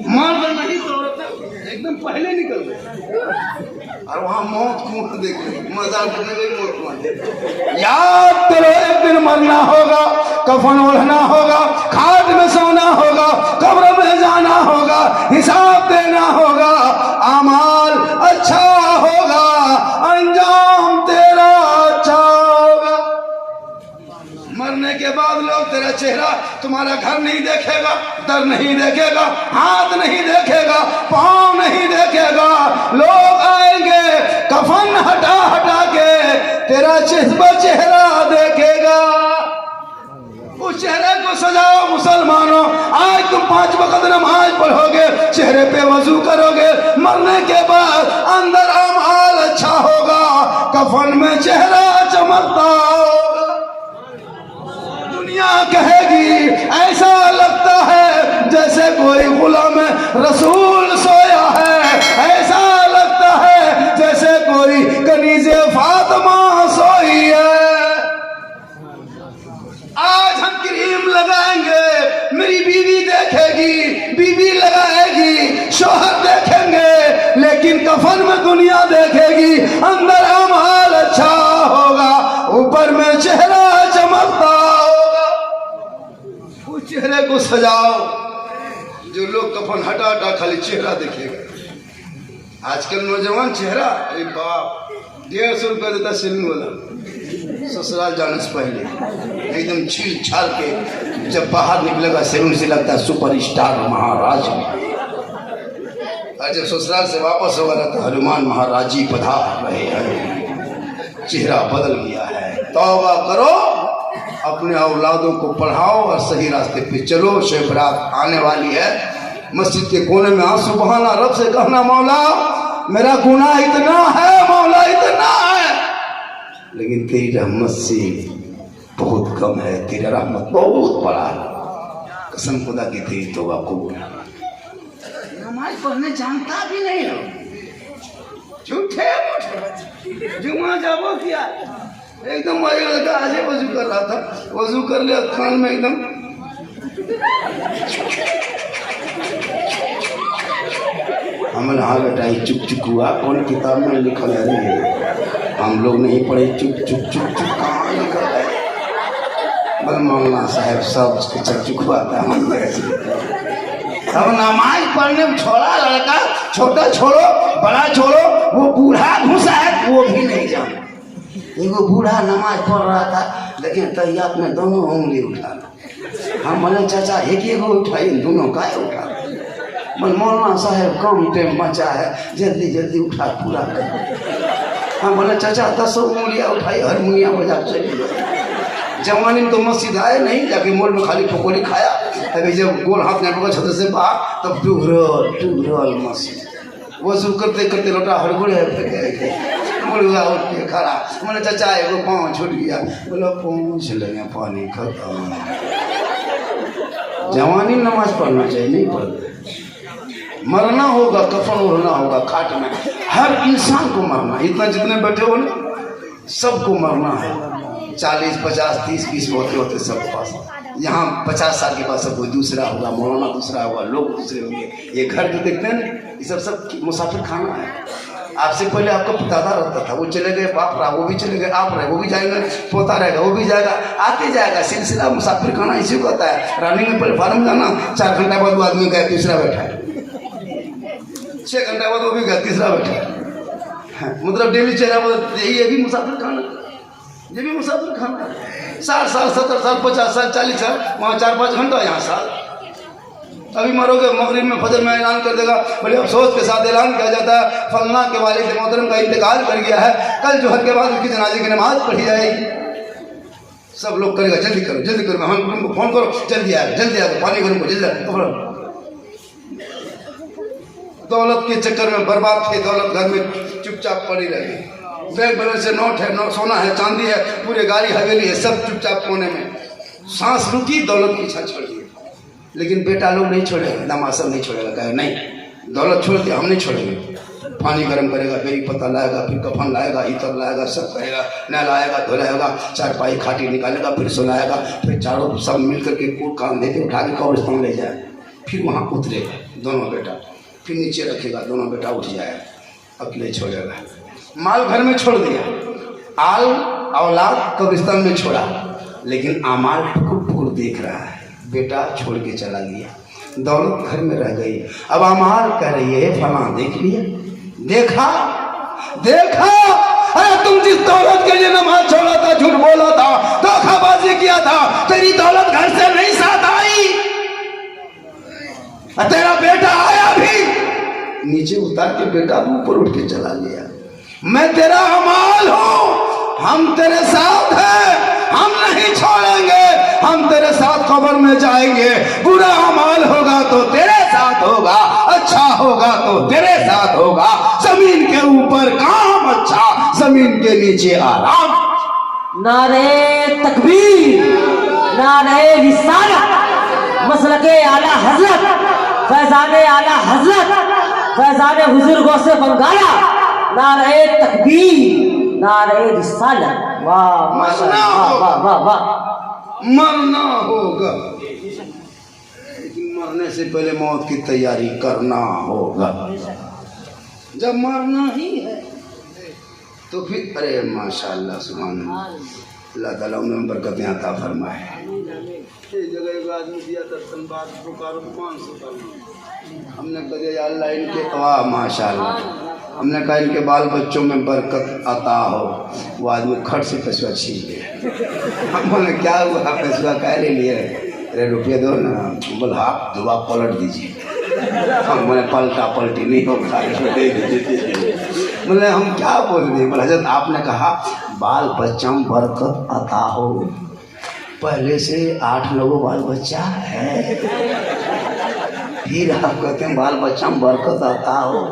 मर्द नहीं तो औरतें एकदम पहले निकल गए। और वहाँ मौत कुआं देखे, मजाक करने गई मौत कुआं। याद करो एक दिन मरना होगा, कफन ओढ़ना होगा, खाद में सोना होगा, कब्र में जाना होगा, हिसाब देना होगा। अमाल अच्छा होगा, अंजाम तेरा अच्छा होगा। मरने के बाद लोग तेरा चेहरा, तुम्हारा घर नहीं देखेगा, दर नहीं देखेगा, हाथ नहीं देखेगा, पाँव नहीं देखेगा। लोग आएंगे कफन हटा हटा के तेरा चेहरा देखेगा। उस चेहरे को सजाओ मुसलमानों। आज तुम 5 वक्त नमाज पढ़ोगे, चेहरे पे वजू करोगे, मरने के बाद अंदर अमाल अच्छा होगा, कफन में चेहरा चमकता होगा। दुनिया कहेगी ऐसा लगता है जैसे कोई गुलाम रसूल सोया है, ऐसा लगता है जैसे कोई कनीज़े फातिमा सोई है। आज हम क्रीम लगाएंगे, मेरी बीवी देखेगी, बीवी लगाएगी, शौहर देखेंगे, लेकिन कफन में दुनिया देखेगी। अंदर अमाल अच्छा होगा, ऊपर में चेहरा चमकता होगा। उस चेहरे को सजाओ जो लोग कफन हटा हटा खाली चेहरा देखेगा। आजकल नौजवान चेहरा, अरे बाप 150 रुपया देता सैलून वाला ससुराल जाने से पहले एकदम छील छाल के जब बाहर निकलेगा सैलून से लगता है सुपर स्टार महाराज। और जब ससुराल से वापस होगा तो हनुमान महाराज जी पधार रहे हैं। चेहरा बदल गया है। तौबा करो, अपने औलादों को पढ़ाओ और सही रास्ते पे चलो। शब बारात आने वाली है, मस्जिद के कोने में आंसू बहाना, रब से कहना मौला मेरा गुनाह इतना है, मौला इतना है, लेकिन तेरी रहमत से बहुत कम है, तेरा रहमत बहुत बड़ा है। कसम खुदा की तेरी तौबा कबूल। नमाज पढ़ने जानता भी नहीं हो, झूठे जुमा जाबो किया एकदम। लड़का आज वजू कर रहा था, वजू कर लिया, कान में एकदम हमने हाँ बेटा चुप चुप हुआ। कौन किताब में लिखल है? हम लोग नहीं पढ़े। चुप चुप चुप चुप कहाँ लिखा है? बल मौलाना साहब सब चुप चुप हुआ था। अब नमाज पढ़ने में छोड़ा लड़का, छोटा छोड़ो बड़ा छोड़ो, वो बूढ़ा घुसा है वो भी नहीं जाना। एगो बूढ़ा नमाज पढ़ रहा था, लेकिन तैयार में दोनों उंगली उठा। हम बोले चाचा एक एगो उठाई, दोनों का उठा। मन मौलाना साहब कम टाइम बचा है, जल्दी जल्दी उठा पूरा कर। हम बोले चाचा 10 उंगलियाँ उठाई, हारमोनिया बजा चली। जवानी में तो मस्जिद आए नहीं, जाके मोल में खाली पकौड़ी खाया। अभी जब गोल हाथ में पकड़ छत से बाहर, तब टूरल मस्जिद। वजू करते करते लोटा हड़बड़े मुर्गा उठ के खड़ा। मैंने चाचा एगो पाँव छूट गया। बोलो पहुँच लेंगे, पानी खत्म। जवानी नमाज पढ़ना चाहिए, नहीं पढ़ते। मरना होगा, कफन ओढ़ना होगा खाट में। हर इंसान को मरना, इतना जितने बैठे हो ना सबको मरना है। 40, 50, 30, 20 होते सब पास। यहाँ 50 साल के बाद सब कोई दूसरा होगा, मौलाना दूसरा होगा, लोग दूसरे होंगे। ये घर जो देखते हैं ना, ये सब मुसाफिर खाना है। आपसे पहले आपका पितादा रहता था, वो चले गए, बाप रहा, वो भी चले गए, आप रहे, वो भी जाएंगे, पोता रहेगा, वो भी जाएगा, आते जाएगा, सिलसिला मुसाफिर खाना इसी को होता है। रनिंग में प्लेटफार्म जाना, 4 घंटा बाद वो आदमी गया, तीसरा बैठा है, 6 घंटा बाद वो भी गया, तीसरा बैठा है। मतलब डेली चेहरा ये भी मुसाफिर खाना, ये भी मुसाफिर खाना। 60 साल 70 साल 50 साल 40 साल, वहाँ 4-5 घंटा, यहाँ साल। अभी मरोगे, मगरिब में फजर में ऐलान कर देगा, बड़े अफसोस के साथ ऐलान किया जाता है फलना के वालिद मोहतरम का इंतकाल कर गया है, कल जोहर के बाद उसकी जनाजे की नमाज पढ़ी जाएगी। सब लोग करेगा, जल्दी करो जल्दी करो, हम को फोन करो, जल्दी आएगा, पानी गर्म करो, जल्दी। दौलत के चक्कर में बर्बाद थे, दौलत घर में चुपचाप पड़ी रही, बैग बैलेंस से नोट है, सोना है, चांदी है, पूरे गाड़ी हवेली है, सब चुपचाप कोने में। सांस रुकी, दौलत पीछा छोड़ दी। लेकिन बेटा लोग नहीं छोड़ेगा, दामाद सब नहीं छोड़ेगा, कहे नहीं दौलत छोड़ दिया, हम नहीं छोड़ेंगे। पानी गर्म करेगा, बेरी पत्ता लाएगा, फिर कफन लाएगा, इतर लाएगा, सब करेगा, नहलाएगा, धुलाएगा, चारपाई खाटी निकालेगा, फिर सुलाएगा, फिर चारों सब मिल करके कूट काम देते उठा के कब्रिस्तान ले जाए, फिर वहाँ उतरेगा दोनों बेटा, फिर नीचे रखेगा, दोनों बेटा उठ जाएगा, अकेले छोड़ेगा। माल घर में छोड़ दिया, आल औलाद कब्रिस्तान में छोड़ा, लेकिन आमाल टुकुर टुकुर देख रहा है, बेटा छोड़ के चला गया, दौलत घर में रह गई। अब अमाल कह रही है फला देख लिया, देखा देखा, अरे तुम जिस दौलत के लिए नमाज छोड़ा था, झूठ बोला था, धोखाबाजी किया था, तेरी दौलत घर से नहीं साथ आई, तेरा बेटा आया भी नीचे उतार के बेटा ऊपर उठ के चला गया। मैं तेरा अमाल हूं, हम तेरे साथ हैं, हम नहीं छोड़ेंगे, हम तेरे साथ कब्र में जाएंगे। बुरा अमाल होगा तो तेरे साथ होगा, अच्छा होगा तो तेरे साथ होगा। जमीन के ऊपर काम अच्छा, जमीन के नीचे आराम। नारे तकबीर, नारे रिसालत, मसलके आला हजरत, फैजाने आला हजरत, फैजाने हुजूर गौसे बंगाला। नारे तकबीर, नारे रिसालत। वाह माशाअल्लाह, वाह वाह वाह। मरना होगा, लेकिन मरने से पहले मौत की तैयारी करना होगा। जब मरना ही है तो फिर अरे माशाअल्लाह सुभान अल्लाह ताला उन्हें बरकतें अता फरमाए। एक जगह एक आदमी दिया था तनबाद पुकारो 500 का, हमने कहा या अल्लाह इनके वाह माशाअल्लाह, हमने कहा इनके बाल बच्चों में बरकत अता हो। वो आदमी खट से पैसा छीन लिया। हम बोले क्या हुआ, पैसा कह ले लिए? अरे रुपये दो ना। बोले आप दुआ पलट दीजिए। हम बोले पलटा पलटी नहीं होगा, बोले हम क्या बोल रहे? बोले हजरत आपने कहा बाल बच्चा में बरकत अता हो, पहले से 8 लोगों बाल बच्चा है, फिर आप कहते हैं बाल बच्चा में बरकत आता हो,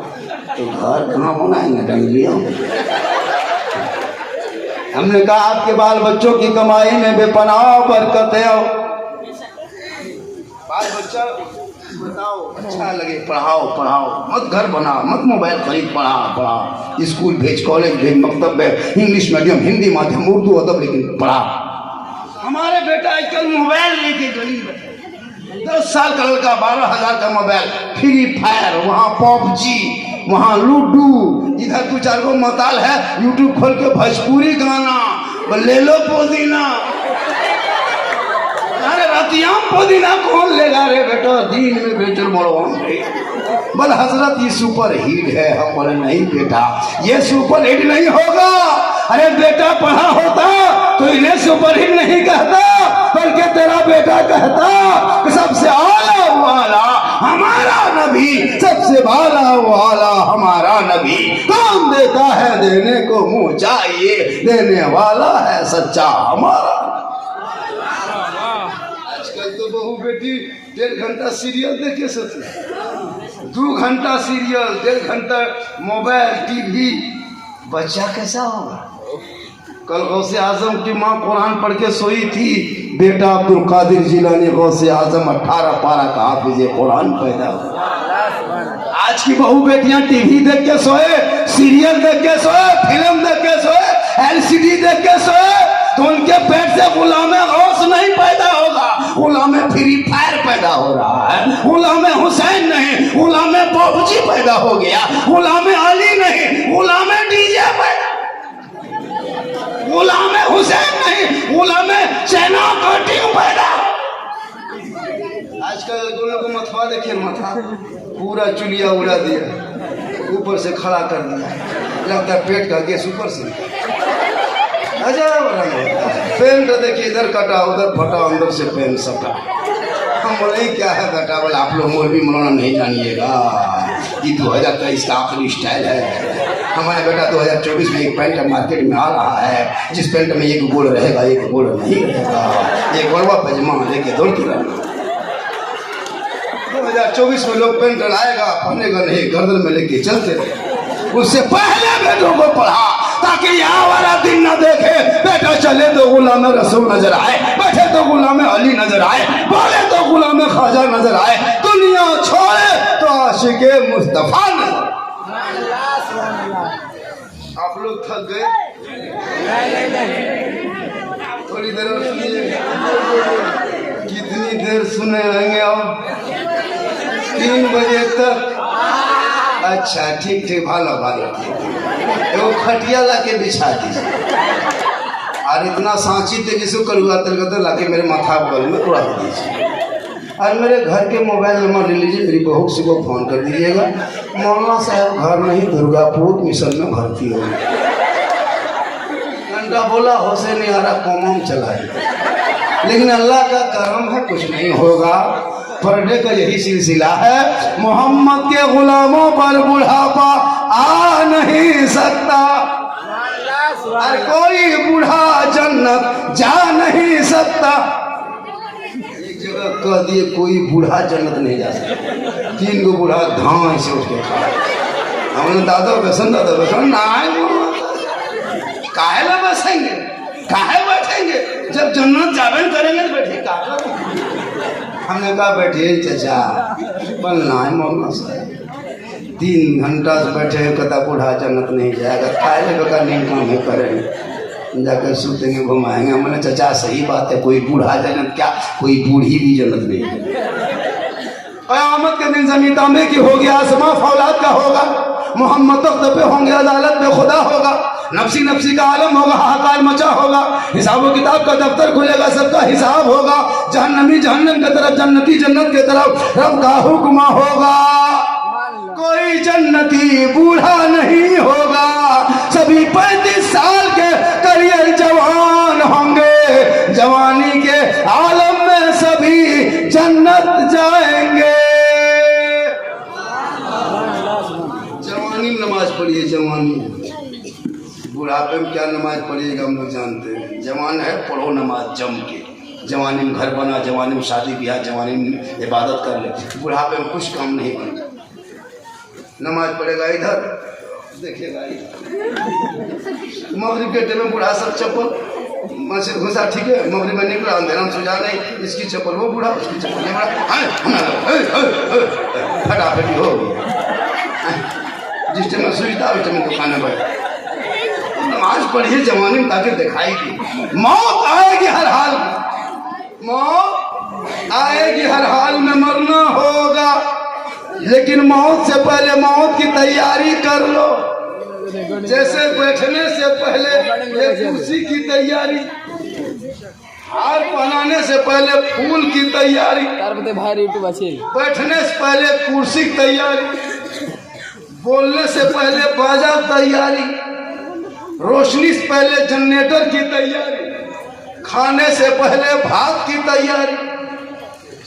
तो घर कहाँ बनाएंगे डंगलियों? हमने कहा आपके बाल बच्चों की कमाई में बेपनाह बरकत है। बाल बच्चा बताओ अच्छा लगे, पढ़ाओ पढ़ाओ, मत घर बना, मत मोबाइल खरीद, पढ़ा, स्कूल भेज, कॉलेज भेज, मकतब भेज, इंग्लिश मीडियम, हिंदी माध्यम, उर्दू अदब, लेकिन पढ़ा। हमारे बेटा आजकल मोबाइल लेके गली में 10 साल का लड़का 12,000 का मोबाइल, फ्री फायर, वहाँ पबजी, वहाँ लूडू, इधर 2-4 गो मताल है, यूट्यूब खोल के भोजपुरी गाना, ले लो पुदीना। अरे रतियाम पुदीना कौन लेगा रे बेटा, दिन में बेचल मरवा। बोले हजरत ये सुपर हिट है। हम बोले नहीं बेटा ये सुपर हिट नहीं होगा। अरे बेटा पढ़ा होता तो इन्हें सुपर हिट नहीं कहता, बल्कि तेरा बेटा कहता कि सबसे आला वाला हमारा नबी, सबसे भाला वाला हमारा नबी, काम देता है देने को मुंह चाहिए, देने वाला है सच्चा हमारा। आजकल तो बहू बेटी 1.5 घंटा सीरियल देखे सोते, 2 घंटा सीरियल, 1.5 घंटा मोबाइल, टीवी। बच्चा कैसा होगा? कल गौसे आजम की माँ कुरान पढ़ के सोई थी, बेटा अब्दुल कादिर जिलानी गौसे आजम 18 पारा का हाफिज़े कुरान पैदा हुआ। आज की बहू बेटियां टीवी देख के सोए, सीरियल देख के सोए, फिल्म देख के सोए, LCD देख के सोए, तो उनके पेट से गुलाम गौस नहीं पैदा होगा, गुलाम फ्री फायर पैदा हो रहा है। गुलाम हुसैन नहीं, गुलाम बाबूजी पैदा हो गया। गुलाम अली नहीं, गुलाम डीजे पैदा। गुलाम हुसैन नहीं, गुलाम सेना कटिंग पैदा। आजकल दोनों को मथवा देखिए, मथा पूरा चुलिया उड़ा दिया, ऊपर से खड़ा कर दिया, लगता है पेट का गैस ऊपर से। पेंट देखिए, इधर कटा उधर फटा, अंदर से पेंट सटा। हम बोले क्या है बेटा? बोले आप लोग मौलवी मौलाना नहीं जानिएगा, ये 2023 का आखिरी स्टाइल है। हमारा बेटा 2024 में एक पेंट मार्केट में आ रहा है, जिस पेंट में एक गोल रहेगा एक गोल नहीं रहेगा। एक गोलवा पैजामा लेके दौड़ती रहना। 2024 में लोग पेंट लाएगा, पहनेगा नहीं, गर्दन में लेके चलते रहे। उससे पहले बेटों को पढ़ा ताकि यहाँ वाला दिन न देखे। बेटा चले तो गुलाम रसूल नजर आए, बैठे तो गुलाम अली नजर आए, बोले तो गुलाम ख्वाजा नजर आए, दुनिया छोड़े तो आशिके मुस्तफा नजर। आप लोग थक गए? थोड़ी देर और सुनिए। कितनी देर सुने रहेंगे आप? 3 बजे तक। अच्छा ठीक ठीक, भालो भालो, वो खटिया ला के बिछा दीजिए और इतना सांची तेजी से करुआ तलगत ला के मेरे माथा बगल में उड़ा दीजिए। और मेरे घर के मोबाइल नंबर ले लीजिए, मेरी बहू से को फोन कर दीजिएगा। मौलाना साहब घर नहीं, दुर्गापुर मिशन में भर्ती हो। घंटा बोला होशे नहीं आ रहा, कोमम चला है, लेकिन अल्लाह का करम है, कुछ नहीं होगा। पर डे का यही सिलसिला है। मोहम्मद के गुलामों पर बुढ़ापा आ नहीं सकता, और कोई बूढ़ा जन्नत जा नहीं सकता। एक जगह कह दिए कोई बूढ़ा जन्नत नहीं जा सकता। 3 गो बूढ़ा धाम से उठ के खड़ा। हमने दादा बेसन ना काहे ला बसेंगे, काहे बैठेंगे? जब जन्नत जावेन करेंगे तो बैठे कहा। हमने कहा बैठिए चाचा, बनना है मौलाना साहब। 3 घंटा से बैठे हैं, कहता बूढ़ा जन्नत नहीं जाएगा, खाए लेगा का नहीं काम है, करेंगे जाकर सूतेंगे घुमाएंगे। हमने चाचा सही बात है, कोई बूढ़ा जन्नत क्या, कोई बूढ़ी भी जन्नत नहीं है। क़यामत के दिन ज़मीन तांबे की होगी, आसमां फौलाद का होगा, मोहम्मद तख्त पे होंगे, अदालत में खुदा होगा, नफसी नफसी का आलम होगा, हाहाकार मचा होगा, हिसाब किताब का दफ्तर खुलेगा, सबका हिसाब होगा। जहन्नमी जहन्नम की तरफ, जन्नती जन्नत की तरफ, रब का हुक्म होगा। कोई जन्नती बूढ़ा नहीं होगा, सभी 35 साल के करियर जवान होंगे। जवानी के आलम में सभी जन्नत जाएंगे। जवानी में नमाज पढ़िए, जवानी। बुढ़ापे में क्या नमाज पढ़िएगा हम लोग जानते हैं। जवान है, पढ़ो नमाज जम के। जवानी में घर बना, जवानी में शादी ब्याह, जवानी में इबादत कर ले। बुढ़ापे में कुछ काम नहीं बनता। नमाज पढ़ेगा इधर, देखिएगा मगरिब के टाइम में बूढ़ा सब चप्पल मस्जिद घुसा, ठीक है, मगरिब में निकला, अंधेरा में सुझा नहीं, इसकी चप्पल वो बूढ़ा, उसकी चप्पल ये बूढ़ा, फटाफटी हो गया। जिस टाइम में सुझता उस टाइम दुकान में बैठ। नमाज पढ़िए जवानी में ताकि दिखाई दी। मौत आएगी हर हाल में, मौत आएगी हर हाल में, मरना होगा, लेकिन मौत से पहले मौत की तैयारी कर लो। जैसे बैठने से पहले एक कुर्सी की तैयारी, हार पहनाने से पहले फूल की तैयारी, बैठने से पहले कुर्सी की तैयारी, बोलने से पहले बाजा तैयारी, रोशनी से पहले जनरेटर की तैयारी, खाने से पहले भात की तैयारी,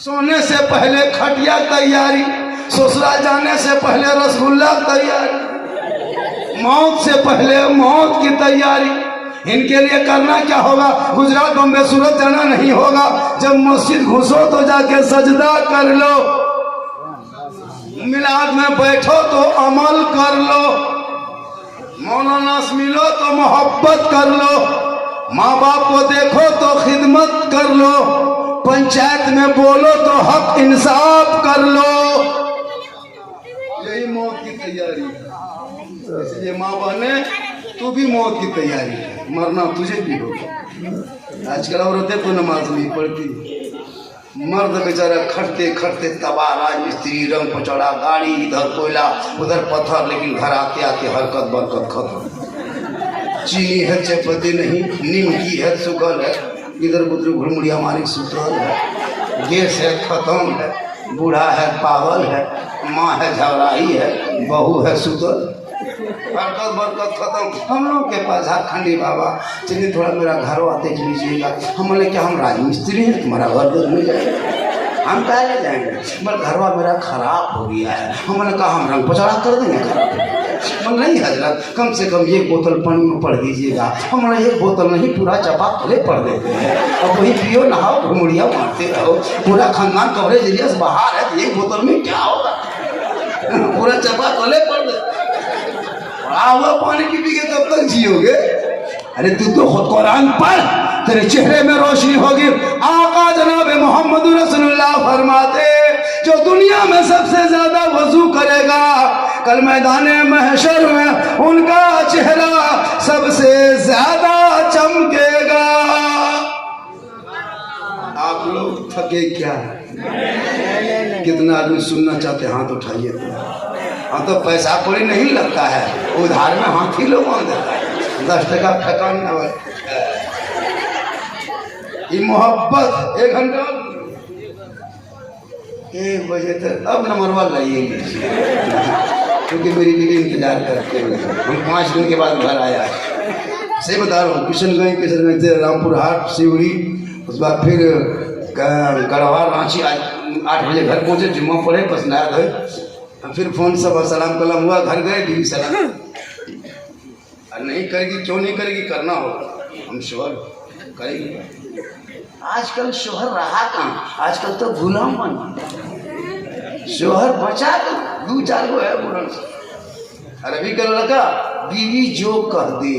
सोने से पहले खटिया तैयारी, ससुराल जाने से पहले रसगुल्ला तैयारी, मौत से पहले मौत की तैयारी। इनके लिए करना क्या होगा? गुजरात बम्बे सूरत जाना नहीं होगा। जब मस्जिद घुसो तो जाके सजदा कर लो, मिलाद में बैठो तो अमल कर लो, मौलाना से मिलो तो मोहब्बत कर लो, माँ बाप को देखो तो खिदमत कर लो, पंचायत में बोलो तो हक इंसाफ कर लो। यही मौत की तैयारी है। इसलिए माँ बहने, तू भी मौत की तैयारी है, मरना तुझे भी होगा। आजकल औरतें तो नमाज नहीं पढ़ती, मर्द बेचारा खटते खटते तबाह, राजमिस्त्री, रंग पचौड़ा, गाड़ी, इधर कोयला उधर पत्थर, लेकिन घर आते आते हरकत बरकत खत्म। चीनी है चपत्ती नहीं, नीमकी है सुगल है, इधर बुद्धू घुड़मुड़िया मारी सुतल है, गैस है खत्म है, बूढ़ा है पागल है, माँ है झगड़ाई है, बहू है सुतल, हरकत बरकत खत्म। हम लोग के पास झारखंडी बाबा चलिए थोड़ा मेरा घर देख लीजिएगा। हम बोले क्या हम राजमिस्त्री हैं, तुम्हारा घर देखने जाएंगे? हम कहा ले जाएंगे, मगर घरवा मेरा खराब हो गया है। हमने कहा हम रंग पचड़ा कर देंगे खराब। मगर नहीं हजरत, कम से कम एक बोतल पानी में पढ़ दीजिएगा। हमने एक बोतल नहीं पूरा चपा खुले पढ़ देते हैं, और वही पियो नहाओ घुमुड़िया मारते रहो, पूरा खानदान कवरेज एरिया बाहर है, तो एक बोतल में क्या होगा? पूरा चपा खुले पढ़ दे, हुआ पानी पी के कब तक जियोगे? अरे तू तो खुद कुरान पढ़, तेरे चेहरे में रोशनी होगी। आका जनाब मोहम्मद रसूलुल्लाह फरमाते, जो दुनिया में सबसे ज्यादा वजू करेगा कल मैदान महशर में उनका चेहरा सबसे ज्यादा चमकेगा। आप लोग थके क्या? कितना आदमी सुनना चाहते हाथ उठाइए तो। हाँ तो पैसा कोई नहीं लगता है, उधार में हाथी लोग मान देता है, 10 टका ठकान न। ये मोहब्बत 1 घंटा 1 बजे तक अब नंबरवा लाइएंगे, क्योंकि मेरी बीवी इंतजार करते हैं। हम 5 दिन के बाद घर आया, सही बता रहा हूँ। किशनगंज से रामपुर हाट, शिवड़ी, उस बाद फिर गढ़वा, रांची। आज 8 बजे घर पहुँचे, जुम्मा पड़े, बस नया गए, फिर फोन सब सलाम कलाम हुआ, घर गए, बीवी सलाम। नहीं करेगी, क्यों नहीं करेगी? करना होगा, हम शोहर करेंगे। आजकल शोहर रहा कहाँ, आजकल तो गुलाम बन। शोहर बचा तो 2-4 गो है बुढ़न। अरे अभी कल लगा बीवी जो कह दे,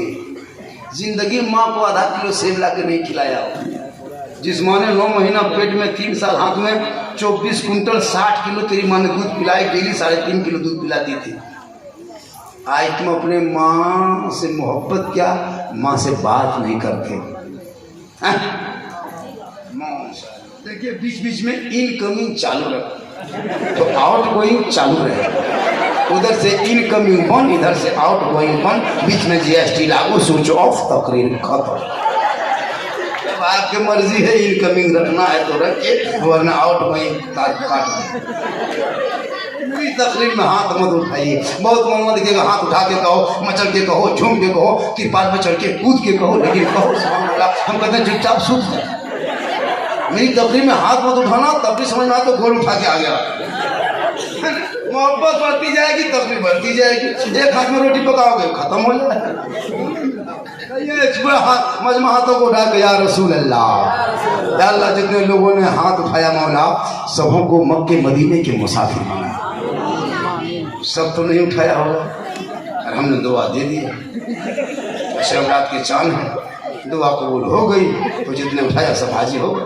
जिंदगी माँ को आधा किलो सेब ला के नहीं खिलाया हो। जिस माँ ने 9 महीना पेट में 3 साल हाथ में 24 कुंटल 60 किलो तेरी माँ ने दूध पिलाई, डेली 3.5 किलो दूध पिलाती थी। आज तुम अपने माँ से मोहब्बत क्या, माँ से बात नहीं करते। देखिए बीच बीच में इनकमिंग चालू रहे तो आउट गोइंग चालू रहे, उधर से इनकमिंग बंद, इधर से आउट गोइंग बंद, बीच में जीएसटी लागू, स्विच ऑफ, तकरीर खत्म। आपकी मर्जी है, इनकमिंग रखना है तो रखिए, वरना आउट गोइंग काट दे। तकरीर में हाथ मत उठाइए। बहुत मोहम्मद दिखेगा, हाथ उठा के कहो, मचल के कहो, झूम के कहो, तिरपाल पे चढ़ के कूद के कहो, लेकिन कहो सुभान अल्लाह। हम कहते हैं चुपचाप सूख जाए। मेरी तकरीर में हाथ मत उठाना, तब भी समझना तो गोल उठा के आ गया। मोहब्बत बढ़ती जाएगी, तकरीर बढ़ती जाएगी। एक हाथ में रोटी पकाओगे, खत्म हो जाएगा। मजमा हाथों को उठा के या रसूल अल्लाह, या अल्लाह, जितने लोगों ने हाथ उठाया मौला, सबों को मक्के मदीने के मुसाफिर बनाया। सब तो नहीं उठाया होगा, और हमने दुआ दे दी। शब रात की चांद है, दुआ कबूल हो गई, तो जितने उठाया सब हाजिर हो गए।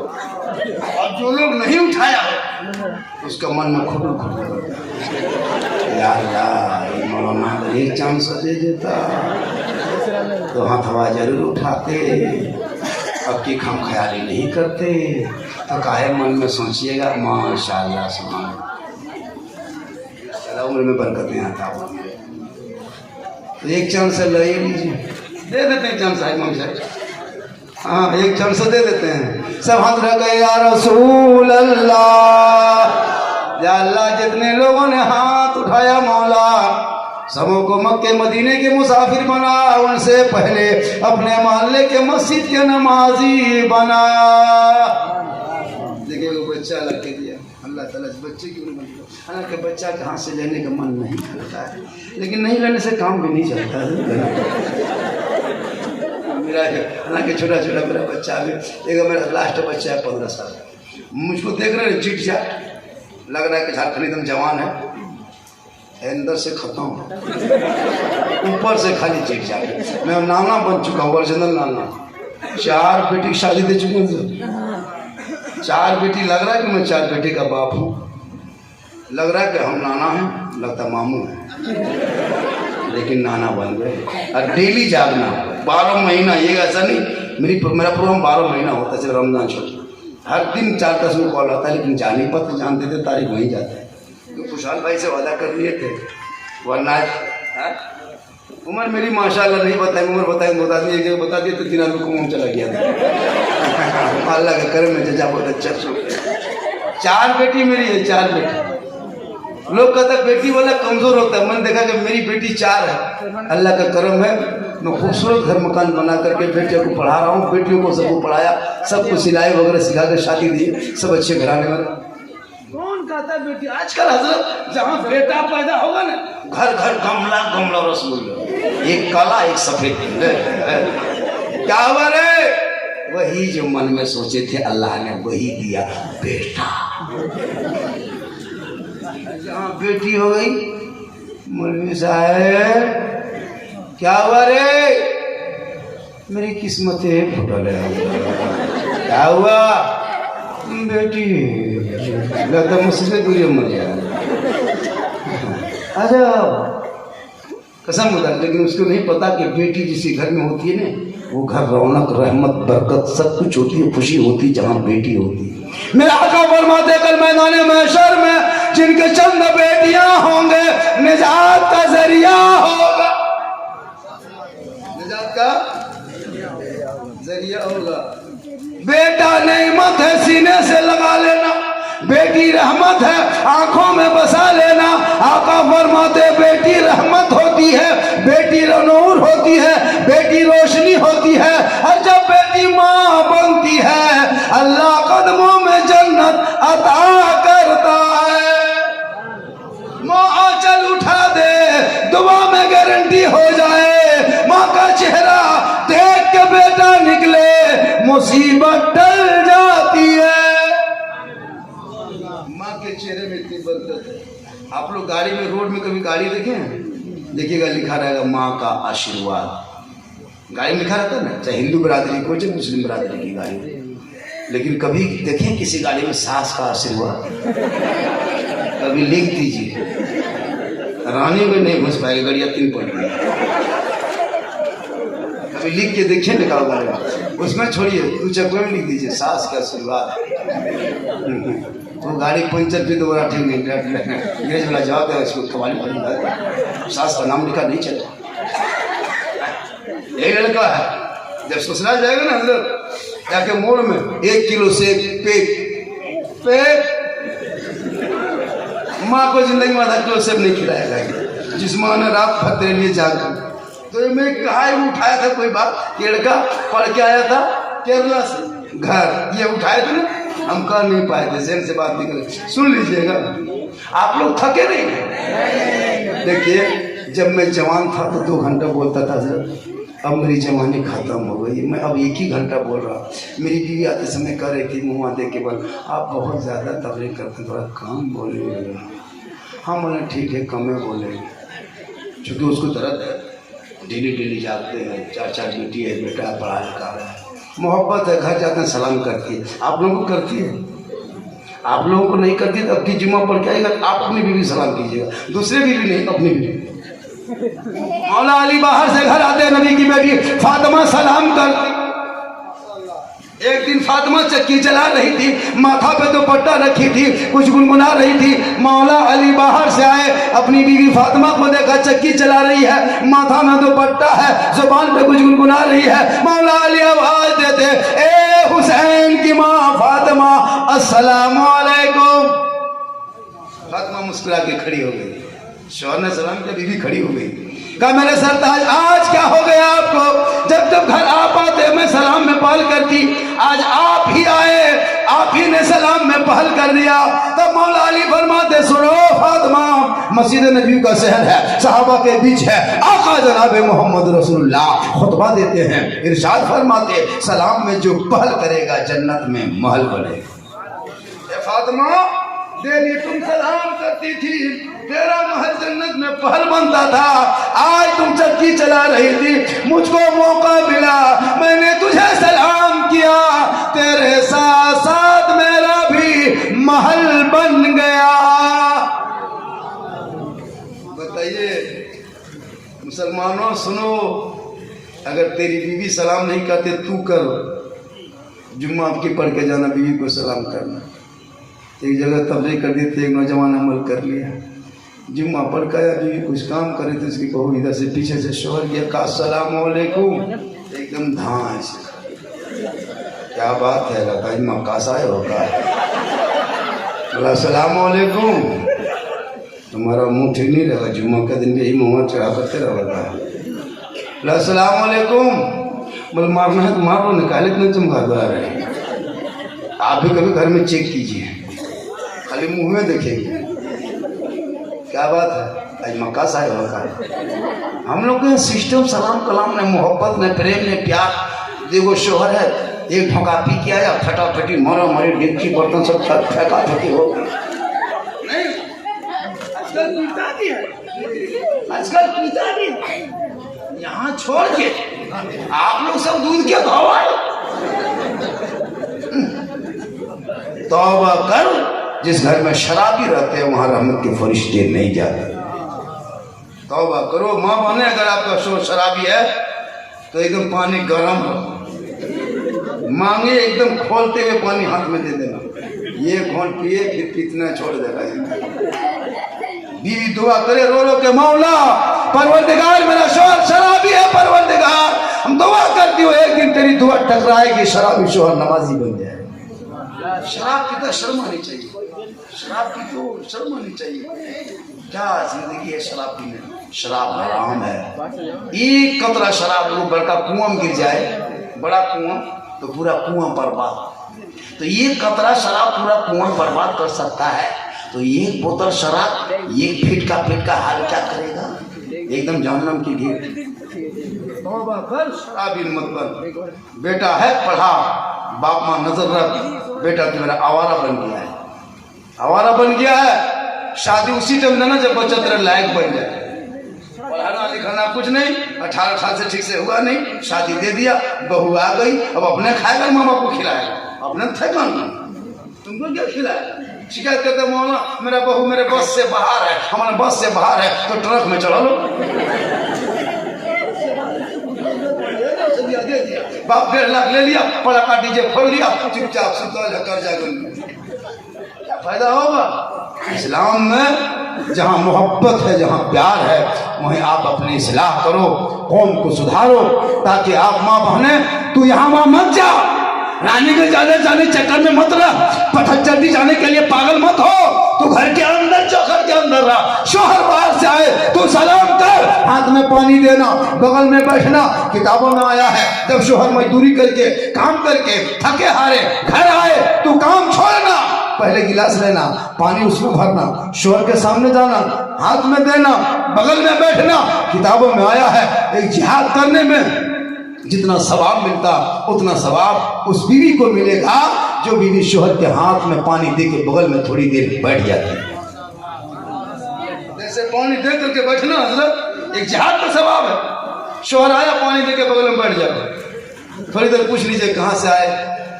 और जो लोग नहीं उठाया उसका मन में खुटुर खुटुर, या अल्लाह मौलाना एक चांस दे देता तो हाथ हवा जरूर उठाते। अब की हम ख्याली नहीं करते तो काहे मन में सोचिएगा माशाअल्लाह सुभान उम्र में बरकतें आता। तो एक चांस से ले लीजिए, दे देते हैं चांस साहब, मम्मी साहब, हाँ एक चांस दे देते हैं। सब हाथ रख गए या रसूल अल्लाह, या अल्लाह, जितने लोगों ने हाथ उठाया मौला, सबों को मक्के मदीने के मुसाफिर बना, उनसे पहले अपने मोहल्ले के मस्जिद के नमाजी बना। देखिए वो बच्चा ला के दिया, अल्लाह ताला इस बच्चे की उम्र, हालांकि बच्चा कहाँ से लेने का मन नहीं करता है, लेकिन नहीं लेने से काम भी नहीं चलता है। मेरा हालांकि छोटा छोटा मेरा बच्चा भी, एक मेरा लास्ट बच्चा है 15 साल, मुझको देख रहे हैं चिट चाट, लग रहा है कि झारखंड एकदम जवान है, अंदर से खत्म, ऊपर से खाली चिट चाट। मैं नाना बन चुका हूँ, ओरिजिनल नाना। 4 बेटी की शादी दे चुके हैं, 4 बेटी, लग रहा है कि मैं 4 बेटी का बाप हूँ, लग रहा है कि हम नाना हैं, लगता मामू है, लेकिन नाना बन गए। और डेली जागना 12 महीना, ये ऐसा नहीं, मेरा प्रोग्राम 12 महीना होता है, सिर्फ रमजान छोड़, हर दिन 4-10 में कॉल आता है, लेकिन जाने पत्र जानते थे, तारीख वहीं जाते हैं। तो खुशहाल भाई से वादा कर लिए थे, वरना उम्र मेरी माशाल्लाह नहीं बताएंगे, उम्र बताएंगे बता दिए, एक जगह बता दिए तो 3 आदमी को मुँह चला गया था। अल्लाह का करम है, जजा बहुत अच्छा सो। 4 बेटी मेरी है, 4 बेटी। लोग कहते हैं बेटी वाला कमजोर होता है, मैंने देखा कि मेरी बेटी 4 है। अल्लाह का करम है, मैं खूबसूरत घर मकान बना करके बेटियों को पढ़ा रहा हूँ, बेटियों को सबको पढ़ाया, सबको सिलाई वगैरह सिखा कर शादी दी, सब अच्छे घराने वाले। कौन कहता है बेटी? आजकल हजरत जहाँ बेटा पैदा होगा ना, घर घर गमला गमला रसगुल्ला, एक काला एक सफेद। क्या हुआ रे? वही जो मन में सोचे थे अल्लाह ने वही दिया, बेटा। जहाँ बेटी हो गई, मौलवी साहब क्या हुआ रे? मेरी किस्मत फुटल है। क्या हुआ? बेटी लगता मुझसे दूरी मर गया। अच्छा कसम बता, लेकिन उसको नहीं पता कि बेटी जिस घर में होती है ना, वो घर रौनक रहमत बरकत सब कुछ होती है, खुशी होती जहाँ बेटी होती है। मेरा आका फरमाते कल मैदान महशर में जिनके चंद बेटियां होंगे निजात का जरिया होगा, निजात का जरिया होगा। बेटा नेमत है, सीने से लगा लेना, बेटी रहमत है, आंखों में बसा लेना। आका फरमाते बेटी रहमत होती है, बेटी नूर होती है, बेटी रोशनी होती है। और जब बेटी माँ बनती है, अल्लाह कदमों में जन्नत अता करता है। माँ आंचल उठा दे, दुआ में गारंटी हो जाए। माँ का चेहरा देख के बेटा निकले, मुसीबत टल जाती है। माँ के चेहरे में इतनी बरकत है। आप लोग गाड़ी में, रोड में कभी गाड़ी देखें? देखिएगा लिखा रहेगा माँ का आशीर्वाद। गाड़ी में लिखा रहता है ना, चाहे हिंदू बिरादरी को चाहे मुस्लिम बिरादरी की गाड़ी। लेकिन कभी देखें किसी गाड़ी में सास का आशीर्वाद? कभी लिख दीजिए, रानी में नहीं घुस पाएगी, गाड़ियाँ 3 पड़ गई। कभी लिख के देखिए, लिखा होगा उसमें, छोड़िए तू चक्कर में लिख दीजिए सास का आशीर्वाद। तो गाड़ी पंचर भी दोबारा ठीक नहीं, गैरेज वाला जवाब है उसको कवाली पड़ी, सास का नाम लिखा नहीं चलता। यही लड़का है, जब ससुराल जाएगा ना अंदर जाके मोड़ में 1 किलो से पेट माँ को जिंदगी में 1/2 किलो सेब नहीं खिलाएगा। जिस माँ ने रात भर तेरे लिए जागा, तो मैं कहा उठाया था कोई बात, लड़का पढ़ के आया था केरला से घर, ये उठाए थे ना, हम कर नहीं पाए थे, जेल से बात निकले। सुन लीजिएगा, आप लोग थके नहीं। देखिए जब मैं जवान था तो 2 घंटा बोलता था सर, अब मेरी जवानी खत्म हो गई, मैं अब 1 ही घंटा बोल रहा। मेरी बीवी आते समय कह रही थी मुँह देख के, बोल आप बहुत ज़्यादा तबलीग करते हैं, थोड़ा कम बोले। हाँ बोले ठीक है, कम है बोले, चूँकि उसको दर्द है, डेली जाते हैं, 4 बेटी है, बेटा पढ़ा लिखा है, मोहब्बत है, घर जाते हैं सलाम करती है। आप लोगों को करती है? आप लोगों को नहीं करती तो अपनी जुम्मा पढ़ के आएगा, आप अपनी बीवी सलाम कीजिएगा, दूसरे बीवी नहीं, अपनी बीवी। मौला अली बाहर से घर आते, नबी की बेटी फातिमा सलाम करती। एक दिन फातिमा चक्की चला रही थी, माथा पे दुपट्टा रखी थी, कुछ गुनगुना रही थी। मौला अली बाहर से आए, अपनी बीवी फातिमा को देखा चक्की चला रही है, माथा में दुपट्टा है, जुबान पे कुछ गुनगुना रही है। मौला अली आवाज देते, ए हुसैन की माँ फातिमा, अस्सलाम वालेकुम। फातिमा मुस्कुरा के खड़ी हो गई, शौहर ने सलाम किया, बीवी खड़ी हो गई। कहा मेरे सरताज आज क्या हो गया आपको? जब जब घर आप आते मैं सलाम में पहल करती, आज आप ही आए, आप ही ने सलाम में पहल कर दिया। तब मौला अली फरमाते, सुनो फातिमा, मस्जिद नबी का शहर है, सहाबा के बीच है, आका जनाब मोहम्मद रसूलुल्लाह खुतबा देते हैं, इरशाद फरमाते सलाम में जो पहल करेगा जन्नत में महल बनेगा। फातिमा डेली तुम सलाम करती थी, तेरा महल जन्नत में पहल बनता था, आज तुम चक्की चला रही थी, मुझको मौका मिला, मैंने तुझे सलाम किया, तेरे साथ साथ मेरा भी महल बन गया। बताइए मुसलमानों सुनो, अगर तेरी बीवी सलाम नहीं करते तू कर, जुम्मा आपकी पढ़ के जाना, बीवी को सलाम करना। एक जगह तबलीग कर दी थी, एक नौजवान अमल कर लिया। जुम्मा पढ़ कर आया, बीवी कुछ काम करे तो उसकी बहू इधर से पीछे से शोर किया, का सलाम वालेकुम, एकदम धां से। क्या बात है, लगा जुम्मा कासा है होगा, बोला सलाम वालेकुम, तुम्हारा मुंह ठीक नहीं लगा, जुम्मा के दिन भी यही मुँह चढ़ा करते रहा। बोला सलाम वालेकुम, बोले मारना है तो मारो, निकाले इतने चमगादड़ है। आप भी कभी घर में चेक कीजिए, खाली मुंह में देखेंगे। क्या बात है, आज मक्का साहिब होगा। हम लोग के सिस्टम सलाम कलाम ने, मोहब्बत ने, प्रेम ने, प्यार। देखो शोहर है, एक ठोका पी के आया, फटाफटी मारा मारी, डिक्की बर्तन सब फेंका फेंकी हो गई। नहीं, आजकल पीता नहीं है, आजकल पीता नहीं है। यहाँ छोड़ के आप लोग सब दूध के भाव आए। तौबा कर, जिस घर में शराबी रहते हैं वहां रहमत के फरिश्ते नहीं जाते। तौबा करो माँ बने, अगर आपका शोर शराबी है तो एकदम पानी गर्म हो, मांगे एकदम खोलते हुए पानी हाथ में दे देना, ये घोंट पिए फिर पीतना छोड़ देगा। बीवी दुआ करे रो रो के, मौला परवरदिगार मेरा शोहर शराबी है, परवरदिगार हम दुआ करती हो एक दिन तेरी दुआ टकराएगी, शराबी शोहर नमाजी बन जाए। शराब की तो शर्म आनी चाहिए, शराब की तो शर्म आनी चाहिए। क्या जिंदगी है शराब पीने, शराब हराम है। एक कतरा शराब वो बड़का कुआं में गिर जाए, बड़ा कुआं, तो पूरा कुआं बर्बाद। तो ये कतरा शराब पूरा कुआं बर्बाद कर सकता है, तो एक बोतल शराब एक फीट का हाल क्या करेगा, एकदम जहन्नम की घेर। तौबा कर, शराबी मत बन। बेटा है पढ़ा, बाप माँ नजर रख, बेटा तो मेरा आवारा बन गया है, आवारा बन गया है। शादी उसी टाइम देना जब बच्चा तेरे लायक बन जाए। पढ़ाना लिखाना कुछ नहीं, 18 साल से ठीक से हुआ नहीं, शादी दे दिया, बहू आ गई, अब अपने खाएगा, माँ बाप को खिलाएगा, अपने थका तुमको क्या खिलाएगा। शिकायत करते मौला मेरा बहू मेरे बस से बाहर है, हमारे बस से बाहर है, तो ट्रक में चढ़ा लो। बाप 1.5 लाख ले लिया, पड़ा का डीजे खोल लिया, चुपचाप सुता कर जाएगा, क्या फायदा होगा। इस्लाम में जहाँ मोहब्बत है, जहाँ प्यार है, वहीं आप अपनी इस्लाह करो, कौम को सुधारो, ताकि आप माँ बहने तू यहाँ वहाँ मत जा, रानी के जाने चक्कर में मत रह, पटक जल्दी जाने के लिए पागल मत हो। तू घर के अंदर जो, घर के अंदर रह, शोहर बाहर से आए तू सलाम कर, हाथ में पानी देना, बगल में बैठना। किताबों में आया है जब शोहर मजदूरी करके काम करके थके हारे घर आए तो काम छोड़ना, पहले गिलास लेना, पानी उसमें भरना, शोहर के सामने जाना, हाथ में देना, बगल में बैठना। किताबों में आया है एक जिहाद करने में जितना सवाब मिलता उतना सवाब उस बीवी को मिलेगा जो बीवी शोहर के हाथ में पानी दे के बगल में थोड़ी देर बैठ जाती है। जैसे पानी दे करके बैठना हजरत एक जिहाद का सवाब है। शोहर आया पानी दे के बगल में बैठ जाओ, थोड़ी देर पूछ लीजिए कहाँ से आए,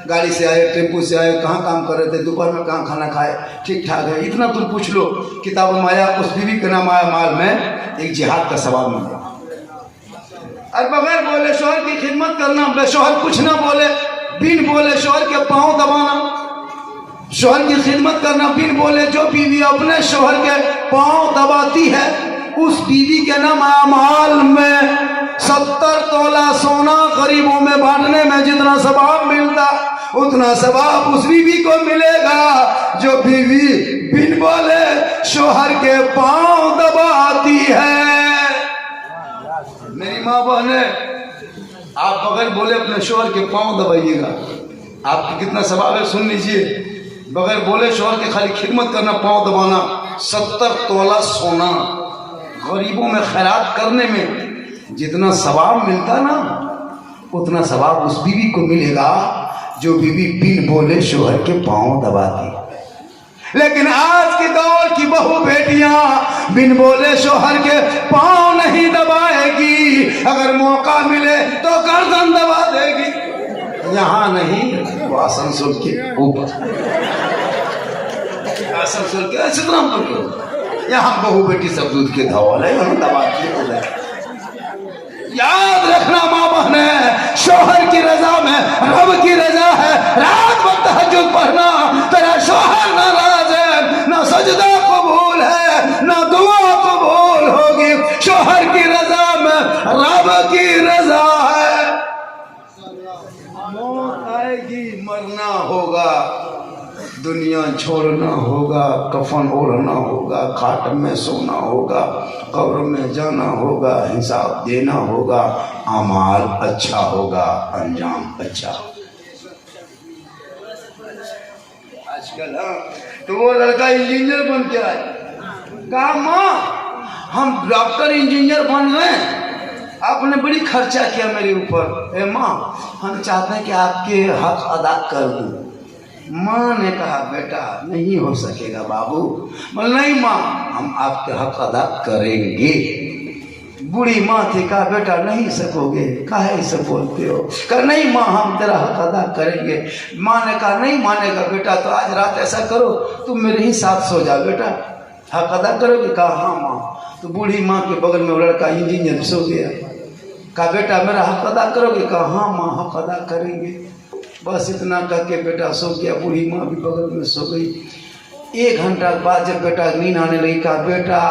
गाड़ी से आए, टेम्पू से आए, कहाँ काम कर रहे थे, दोपहर में कहाँ खाना खाए, ठीक ठाक है, इतना तुम पूछ लो। किताबों में आया उस बीवी के नाम आया माल में एक जिहाद का सवाब मिलेगा। और बगैर बोले शोहर की खिदमत करना, शोहर कुछ ना बोले, बिन बोले शोहर के पांव दबाना, शोहर की खिदमत करना बिन बोले। जो बीवी अपने शोहर के पांव दबाती है उस बीवी के नाम अमाल में 70 तोला सोना गरीबों में बांटने में जितना सवाब मिलता उतना सवाब उस बीवी को मिलेगा जो बीवी बिन बोले शोहर के पांव दबाती है। मेरी माँ बहने, आप बगैर बोले अपने शोहर के पांव दबाइएगा, आपको कितना सवाब है सुन लीजिए। बगैर बोले शोहर के खाली खिदमत करना, पांव दबाना, 70 तोला सोना, गरीबों में खैरात करने में जितना सवाब मिलता ना उतना सवाब उस बीवी को मिलेगा जो बीवी बिन बोले शोहर के पांव दबाती। लेकिन आज के दौर की बहू बेटियां बिन बोले शोहर के पांव नहीं दबाएगी, अगर मौका मिले तो गर्दन दबा देगी। यहाँ नहीं, वो आसनसोल के ऊपर, आसनसोल के सिद्धरामपुर के, यहाँ बहू बेटी सब दूध के धौल है, वहाँ दबाती है। याद रखना माँ बहने, शोहर की रजा में रब की रजा है, रात वक्त तहज्जुद पढ़ना, तेरा शौहर नाराज है, ना सजदा कबूल है, ना दुआ कबूल होगी। शौहर की रजा में रब की रजा है। मौत आएगी, मरना होगा, दुनिया छोड़ना होगा, कफन ओढ़ना होगा, खाट में सोना होगा, कब्र में जाना होगा, हिसाब देना होगा, अमाल अच्छा होगा, अंजाम अच्छा। आजकल तो वो लड़का इंजीनियर बन के आए, कहा माँ हम डॉक्टर इंजीनियर बन गए, आपने बड़ी खर्चा किया मेरे ऊपर। माँ हम चाहते हैं कि आपके हक अदा कर दूं। माँ ने कहा बेटा नहीं हो सकेगा बाबू। बोले नहीं माँ हम आपके हक अदा करेंगे। बूढ़ी माँ थी, कहा बेटा नहीं सकोगे, काहे ऐसे बोलते हो? कहा नहीं माँ हम तेरा हक अदा करेंगे। माँ ने कहा नहीं मानेगा बेटा, तो आज रात ऐसा करो तुम मेरे ही साथ सो जा बेटा, हक अदा करोगे? कहा हाँ माँ। तो बूढ़ी माँ के बगल में वो लड़का इंजीनियर सो गया। कहा बेटा मेरा हक अदा करोगे? कहा हाँ माँ हक अदा करेंगे। बस इतना करके बेटा सो गया, बूढ़ी माँ भी बगल में सो गई। 1 घंटा बाद जब बेटा नींद आने लगी, कहा बेटा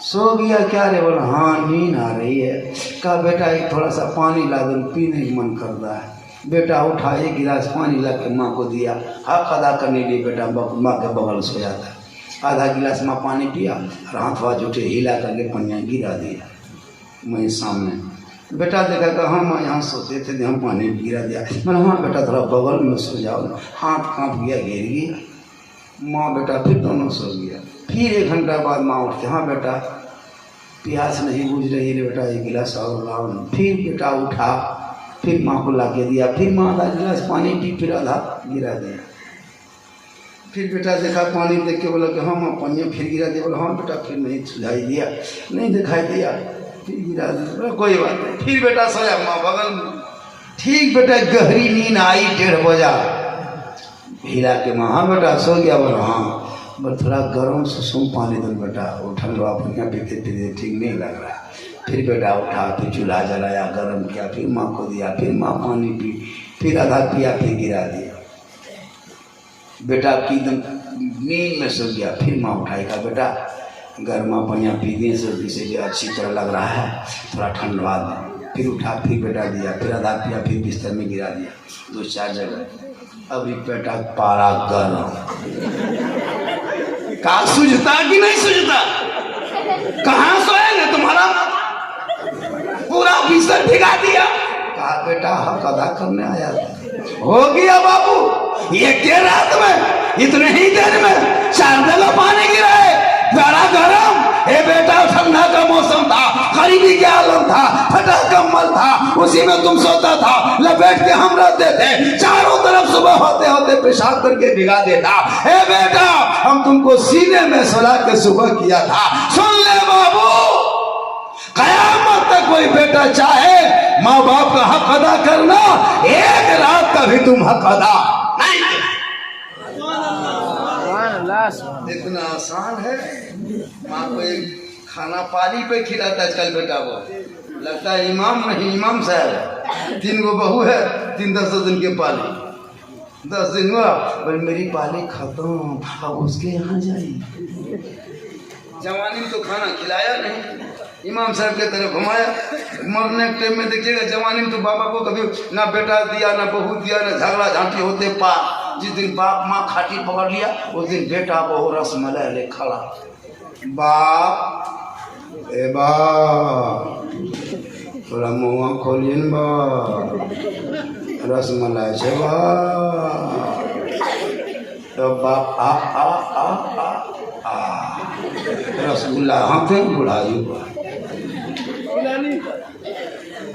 सो गया क्या रे? बोला हाँ नींद आ रही है। कहा बेटा एक थोड़ा सा पानी ला दो, पीने की मन कर रहा है। बेटा उठा 1 गिलास पानी ला के माँ को दिया। हक अदा करने के लिए बेटा माँ के बगल सोया था। आधा गिलास माँ पानी पिया और हाथ वाथ उठे हिला करके पनिया गिरा दिया मैं सामने। बेटा देखा कि हाँ माँ यहाँ सोते थे, हम पानी गिरा दिया। मैंने हाँ बेटा थोड़ा बगल में सो जाओ। हाथ कांप गया, गिर गया। माँ बेटा फिर दोनों सो गया। फिर 1 घंटा बाद माँ उठते, हाँ बेटा प्यास नहीं बुझ रही है बेटा 1 गिलास और लाओ। फिर बेटा उठा, फिर माँ को ला के दिया। फिर माँ आधा गिलास पानी पी, फिर आधा गिरा दिया। फिर बेटा देखा पानी देख के बोला कि हाँ माँ पानी फिर गिरा दिया। बोला हाँ बेटा फिर नहीं सुझाई दिया, नहीं दिखाई दिया, फिर गिरा दिया। कोई बात नहीं। फिर बेटा सोया माँ बगल में। ठीक बेटा गहरी नींद आई, 1:30 बजा। हिला के माँ हाँ बेटा सो गया? बोला हाँ। बस थोड़ा गर्म सुसुम पानी दो बेटा, उठल लो अपने पीते पीते ठीक नहीं लग रहा। फिर बेटा उठा, फिर चूल्हा जलाया, गर्म किया, फिर माँ को दिया, फिर माँ पानी पी, फिर आधा पिया, फिर गिरा दिया। बेटा की एकदम नींद में सो गया। फिर माँ उठाई, कहा बेटा गर्मा पनिया पीने से अच्छी तरह लग रहा है, थोड़ा ठंडवा दे। फिर उठा, फिर बेटा दिया, फिर आधा पिया, फिर बिस्तर में गिरा दिया 2-4 जगह। अभी बेटा पारा गर्म, कहा सूझता कि नहीं सूझता? कहाँ सोएंगे तुम्हारा? पूरा बिस्तर भिगा दिया। कहा बेटा हक अदा करने आया था। हो गया बाबू, ये के रात में इतने ही देर में 4 जगह पानी गिरा है, बड़ा गरम। ए बेटा ठंडा का मौसम था, गरीबी के आलम था, फटा कम्बल था, उसी में तुम सोता था, लपेट के हम रहते थे। चारों तरफ सुबह होते होते पेशाब करके भिगा देता। ए बेटा हम तुमको सीने में सुला के सुबह किया था। सुन ले बाबू, कयामत तक कोई बेटा चाहे माँ बाप का हक अदा करना, 1 रात का भी तुम हक अदा नहीं। इतना आसान है। माँ को एक खाना पाली पे खिलाता आजकल बेटा, वो लगता है इमाम नहीं इमाम साहब। 3 गो बहू है, 3-10 दिन के पाली। 10 दिन हुआ बोले मेरी पाली खत्म, अब उसके यहाँ जाइए। जवानी में तो खाना खिलाया नहीं, इमाम साहब के तरफ घुमाया। मरने के टाइम में देखिएगा जवानी में तो बाबा को कभी ना बेटा दिया ना बहू दिया, ना झगड़ा झांटी होते पार। जिस दिन बाप माँ खाटी पकड़ लिया उस दिन बेटा बहू रसमलाई ले खड़ा। बाप ए बाप थोड़ा मुँह खोलिए न बाप, रसमलाई से बाप। तो बाप आ आ आ आ आ रसगुल्ला हाथे बुढ़ाई हुआ।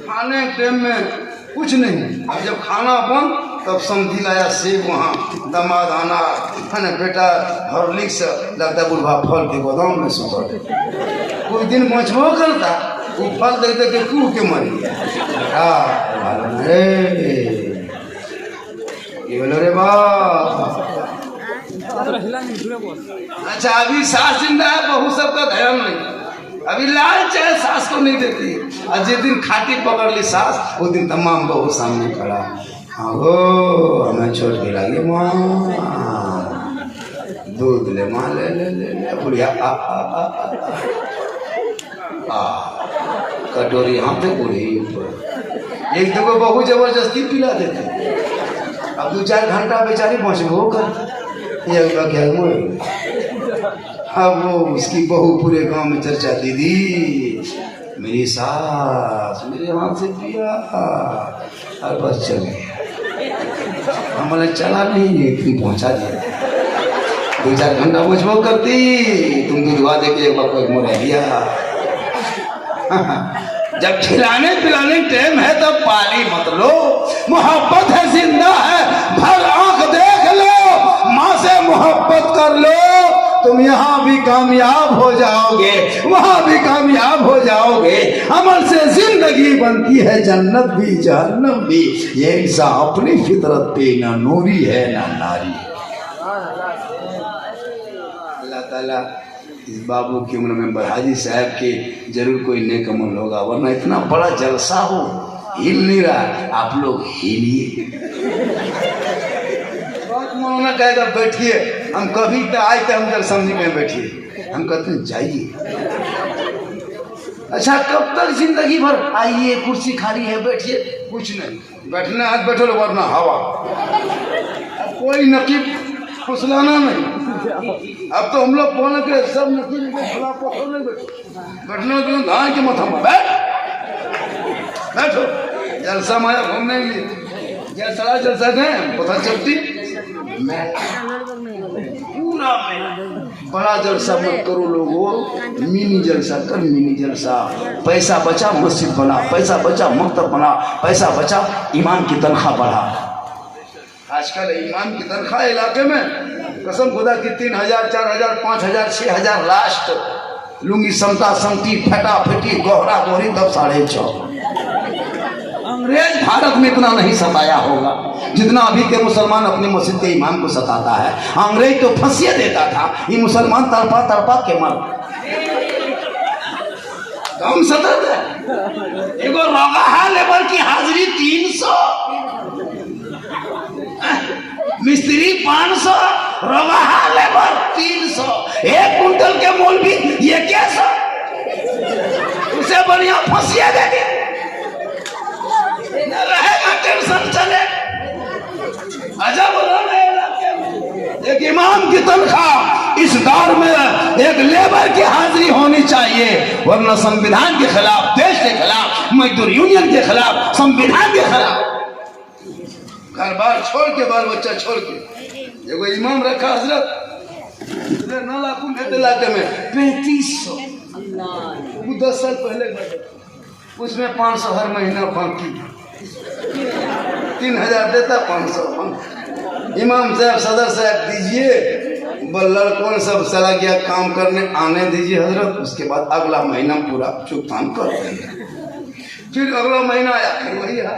खाने के टाइम में कुछ नहीं, अब जब खाना बन तब समझी लाया सेब, वहाँ दामाद आना है ना बेटा हॉर्लिक्स, लगता बुढ़वा फल के गोदाम में सुतर। कोई दिन बचबो करता, वो फल देख देख के कूह के मर गया। ये बोलो रे बाप। अच्छा अभी सास जिंदा है, बहू सबका ध्यान नहीं। अभी लाल चाहे सास को नहीं देती, और जिस दिन खाटी पकड़ ली सास उस दिन तमाम बहू सामने खड़ा। हो हमें छोड़ के लगी माँ दूध ले माँ ले ले ले ले बुढ़िया आ कटोरी यहाँ पे बूढ़ी ऊपर एक दो बहू जबरदस्ती पिला देते। अब 2-4 घंटा बेचारी पहुँचबो कर ये क्या अब वो उसकी बहू पूरे गांव में चर्चा, दीदी मेरी सास मेरे हाथ से पिया और बस चल गया। हमने चला नहीं तुम पहुंचा दिया 2-4 घंटा मुझको करती तुम दूधवा दे के एक बार मोर दिया। जब खिलाने पिलाने टाइम है तब पाली मत लो, मोहब्बत है जिंदा है भर आंख देख लो, माँ से मोहब्बत कर लो, तुम यहाँ भी कामयाब हो जाओगे वहाँ भी कामयाब हो जाओगे। अमल से जिंदगी बनती है जन्नत भी जहन्नम भी, ये इंसान अपनी फितरत पे ना नूरी है ना नारी। अल्लाह ताला इस बाबू की उम्र में हाजी साहब के जरूर कोई नेक अमल होगा, वरना इतना बड़ा जलसा हो हिल नहीं रहा, आप लोग हिलिए। बहुत मौलाना कहेगा बैठिए, हम कभी तो आए थे हम समझ में बैठिए, हम कहते हैं जाइए। अच्छा कब तक जिंदगी भर आइए कुर्सी खाली है बैठिए, कुछ नहीं बैठना हाथ बैठो वरना हवा। अब कोई नकीब फुसलाना नहीं। अब तो हम लोग बोले के सब नकीब बैठना तो धान के माथा में बैठो जलसा माया घूमने के लिए जलसा गए पता चलती पूरा बड़ा जलसा मत करो लोगों, मिनी जलसा कर मिनी जलसा। पैसा बचा मस्जिद बना, पैसा बचा मकतब बना, पैसा बचा ईमान की तनख्वाह बढ़ा। आजकल ईमान की तनख्वाह इलाके में कसम खुदा की 3,000 4,000 5,000 6,000 लास्ट लुंगी समता समती फटा फटी गोहरा गोहरी तब 6.5। अंग्रेज भारत में इतना नहीं सताया होगा जितना अभी के मुसलमान अपने मस्जिद के इमाम को सताता है। अंग्रेज तो फंसिए देता था, ये मुसलमान तड़पा तड़पा के मर कम सतत है। एगो रोगाहा लेबर की हाजिरी 300, मिस्त्री 500, रोगाहा लेबर 300, 1 कुंटल के मूल भी ये कैसा, उसे बढ़िया फंसिए देंगे रहेगा टेंशन चले। अजब एक इमाम की तनख्वाह इस दौर में एक लेबर की हाजिरी होनी चाहिए, वरना संविधान के खिलाफ, देश के खिलाफ, मजदूर यूनियन के खिलाफ, संविधान के खिलाफ। घर बार छोड़ के बाल बच्चा छोड़ के एगो इमाम रखा हजरत इलाके में 3500 10 साल पहले उसमें 500 हर महीना बाकी 3,000 देता 500। इमाम साहब सदर साहब दीजिए, लड़कों सब चला गया काम करने, आने दीजिए हजरत, उसके बाद अगला महीना पूरा चुकतान कर देंगे। फिर अगला महीना आया फिर वही है,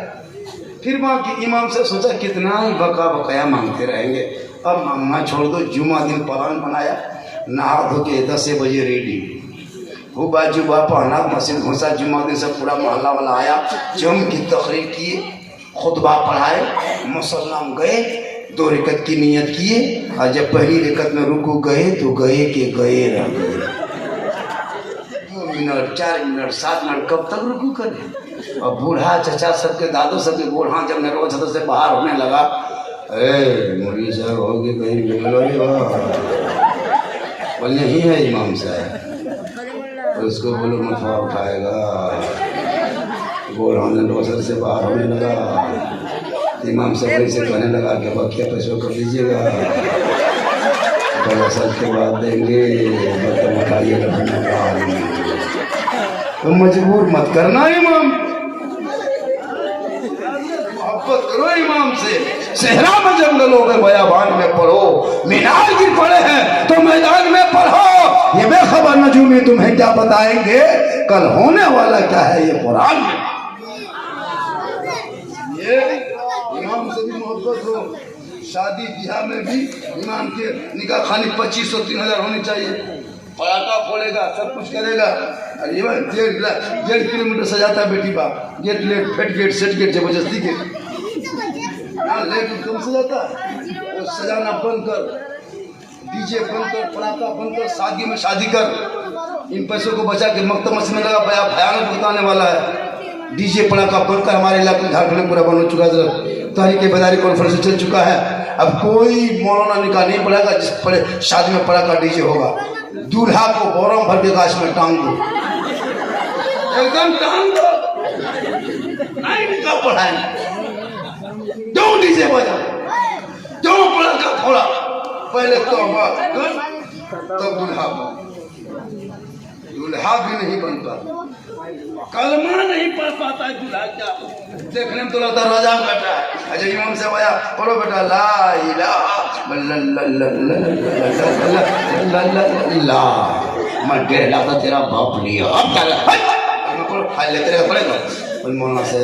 फिर बाकी इमाम से सोचा कितना ही बकाया मांगते रहेंगे, अब मांगना छोड़ दो। जुमा दिन प्लान बनाया, नहा धो के 10 बजे रेडी वो बाजुबा पहना, मस्जिद घुसा, जुमा दिन से पूरा मोहल्ला वाला आया, जम की तकरीर किए, खुतबा पढ़ाए, मुसल्लाम गए, 2 रकत की नियत किए, और जब पहली रकत में रुकू गए तो गए के गए रह गए। 2 मिनट 4 मिनट 7 मिनट कब तक रुकू करे। और बूढ़ा चचा सबके दादो सबके बूढ़ा जब नरवा छत से बाहर होने लगा, मुरी साहब हो गए कहीं बोल नहीं है इमाम साहब, तो उसको बोलो मथुआ उठाएगा। बूढ़ा नरवा से बाहर होने लगा, इमाम साहब से कहने लगा कि बकिया पैसों कर लीजिएगा, 12 साल के बाद देंगे, बर्तन उठाइए। तो मजबूर मत करना इमाम, मोहब्बत करो इमाम से। सहरा में जंगलों में बयाबान में पढ़ो, मीनार गिर पड़े हैं तो मैदान में पढ़ो, ये बेखबर नजूमी तुम्हें क्या बताएंगे कल होने वाला क्या है ये कुरान में। ये इमाम से भी मोहब्बत हो, शादी ब्याह में भी इमाम के निकाह खानी 2500-3000 होनी चाहिए। पटाखा फोड़ेगा, सब कुछ करेगा, और ये 1.5 किलोमीटर से जाता है बेटी बाप, get late fate get set get जबरदस्ती गेट हाँ, लेकिन तुमसे जाता है वो सजाना बंद कर, डीजे बंद कर, पटाखा बंद कर, शादी में शादी कर। इन पैसों को बचा के मकतब मस्जिद में लगा, भयानक भुगताने वाला है। डीजे पटाखा बंद कर। हमारे इलाके में झारखंड में पूरा बंद हो चुका है, तहरीक बेदारी कॉन्फ्रेंस चल चुका है। अब कोई मौलाना निकाह नहीं पड़ेगा जिस शादी में पटाखा डीजे होगा। दूल्हा को बोरम भर के गाछ में टांग दो, एकदम टांग दो, नहीं निकाह पढ़ाएंगे। क्यों डीजे बजा, क्यों पटाखा फोड़ा? पहले तौबा कर, तब दूल्हा बन। दूल्हा भी नहीं बनता, कलमा नहीं पढ़ पाता है दूल्हा। क्या देखने में तो लगता राजा बैठा है। अच्छा इमाम से आया, पढ़ो बेटा ला इलाहा मैं 1.5 लाख का तेरा बाप लिया, अब क्या लेते रहे पड़ेगा। मौलाना से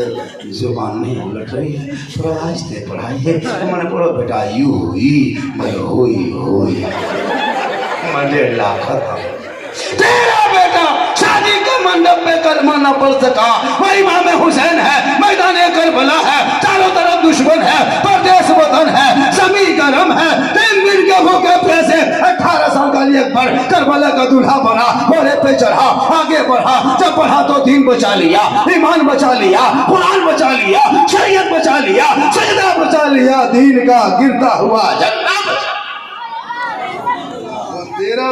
जुबान नहीं उलट रही है, थोड़ा आहिस्ते पढ़ाइए। मैंने पढ़ो बेटा यू ही मैं हुई मैं 1.5 लाख था। तेरा बेटा शादी के मंडप पे कलमा न पढ़ सका, वह इमाम हुसैन है, मैदान करबला है, चारों तरफ दुश्मन है, परदेश वतन है, जमीन गरम है। 3 दिन के भूखे प्यासे 18 साल का लिए अकबर करबला का दूल्हा बना, घोड़े पे चढ़ा, आगे बढ़ा। जब बढ़ा तो दीन बचा लिया, ईमान बचा लिया, कुरान बचा लिया, शरीयत बचा लिया, सजदा बचा लिया, दीन का गिरता हुआ झंडा बचा। तेरा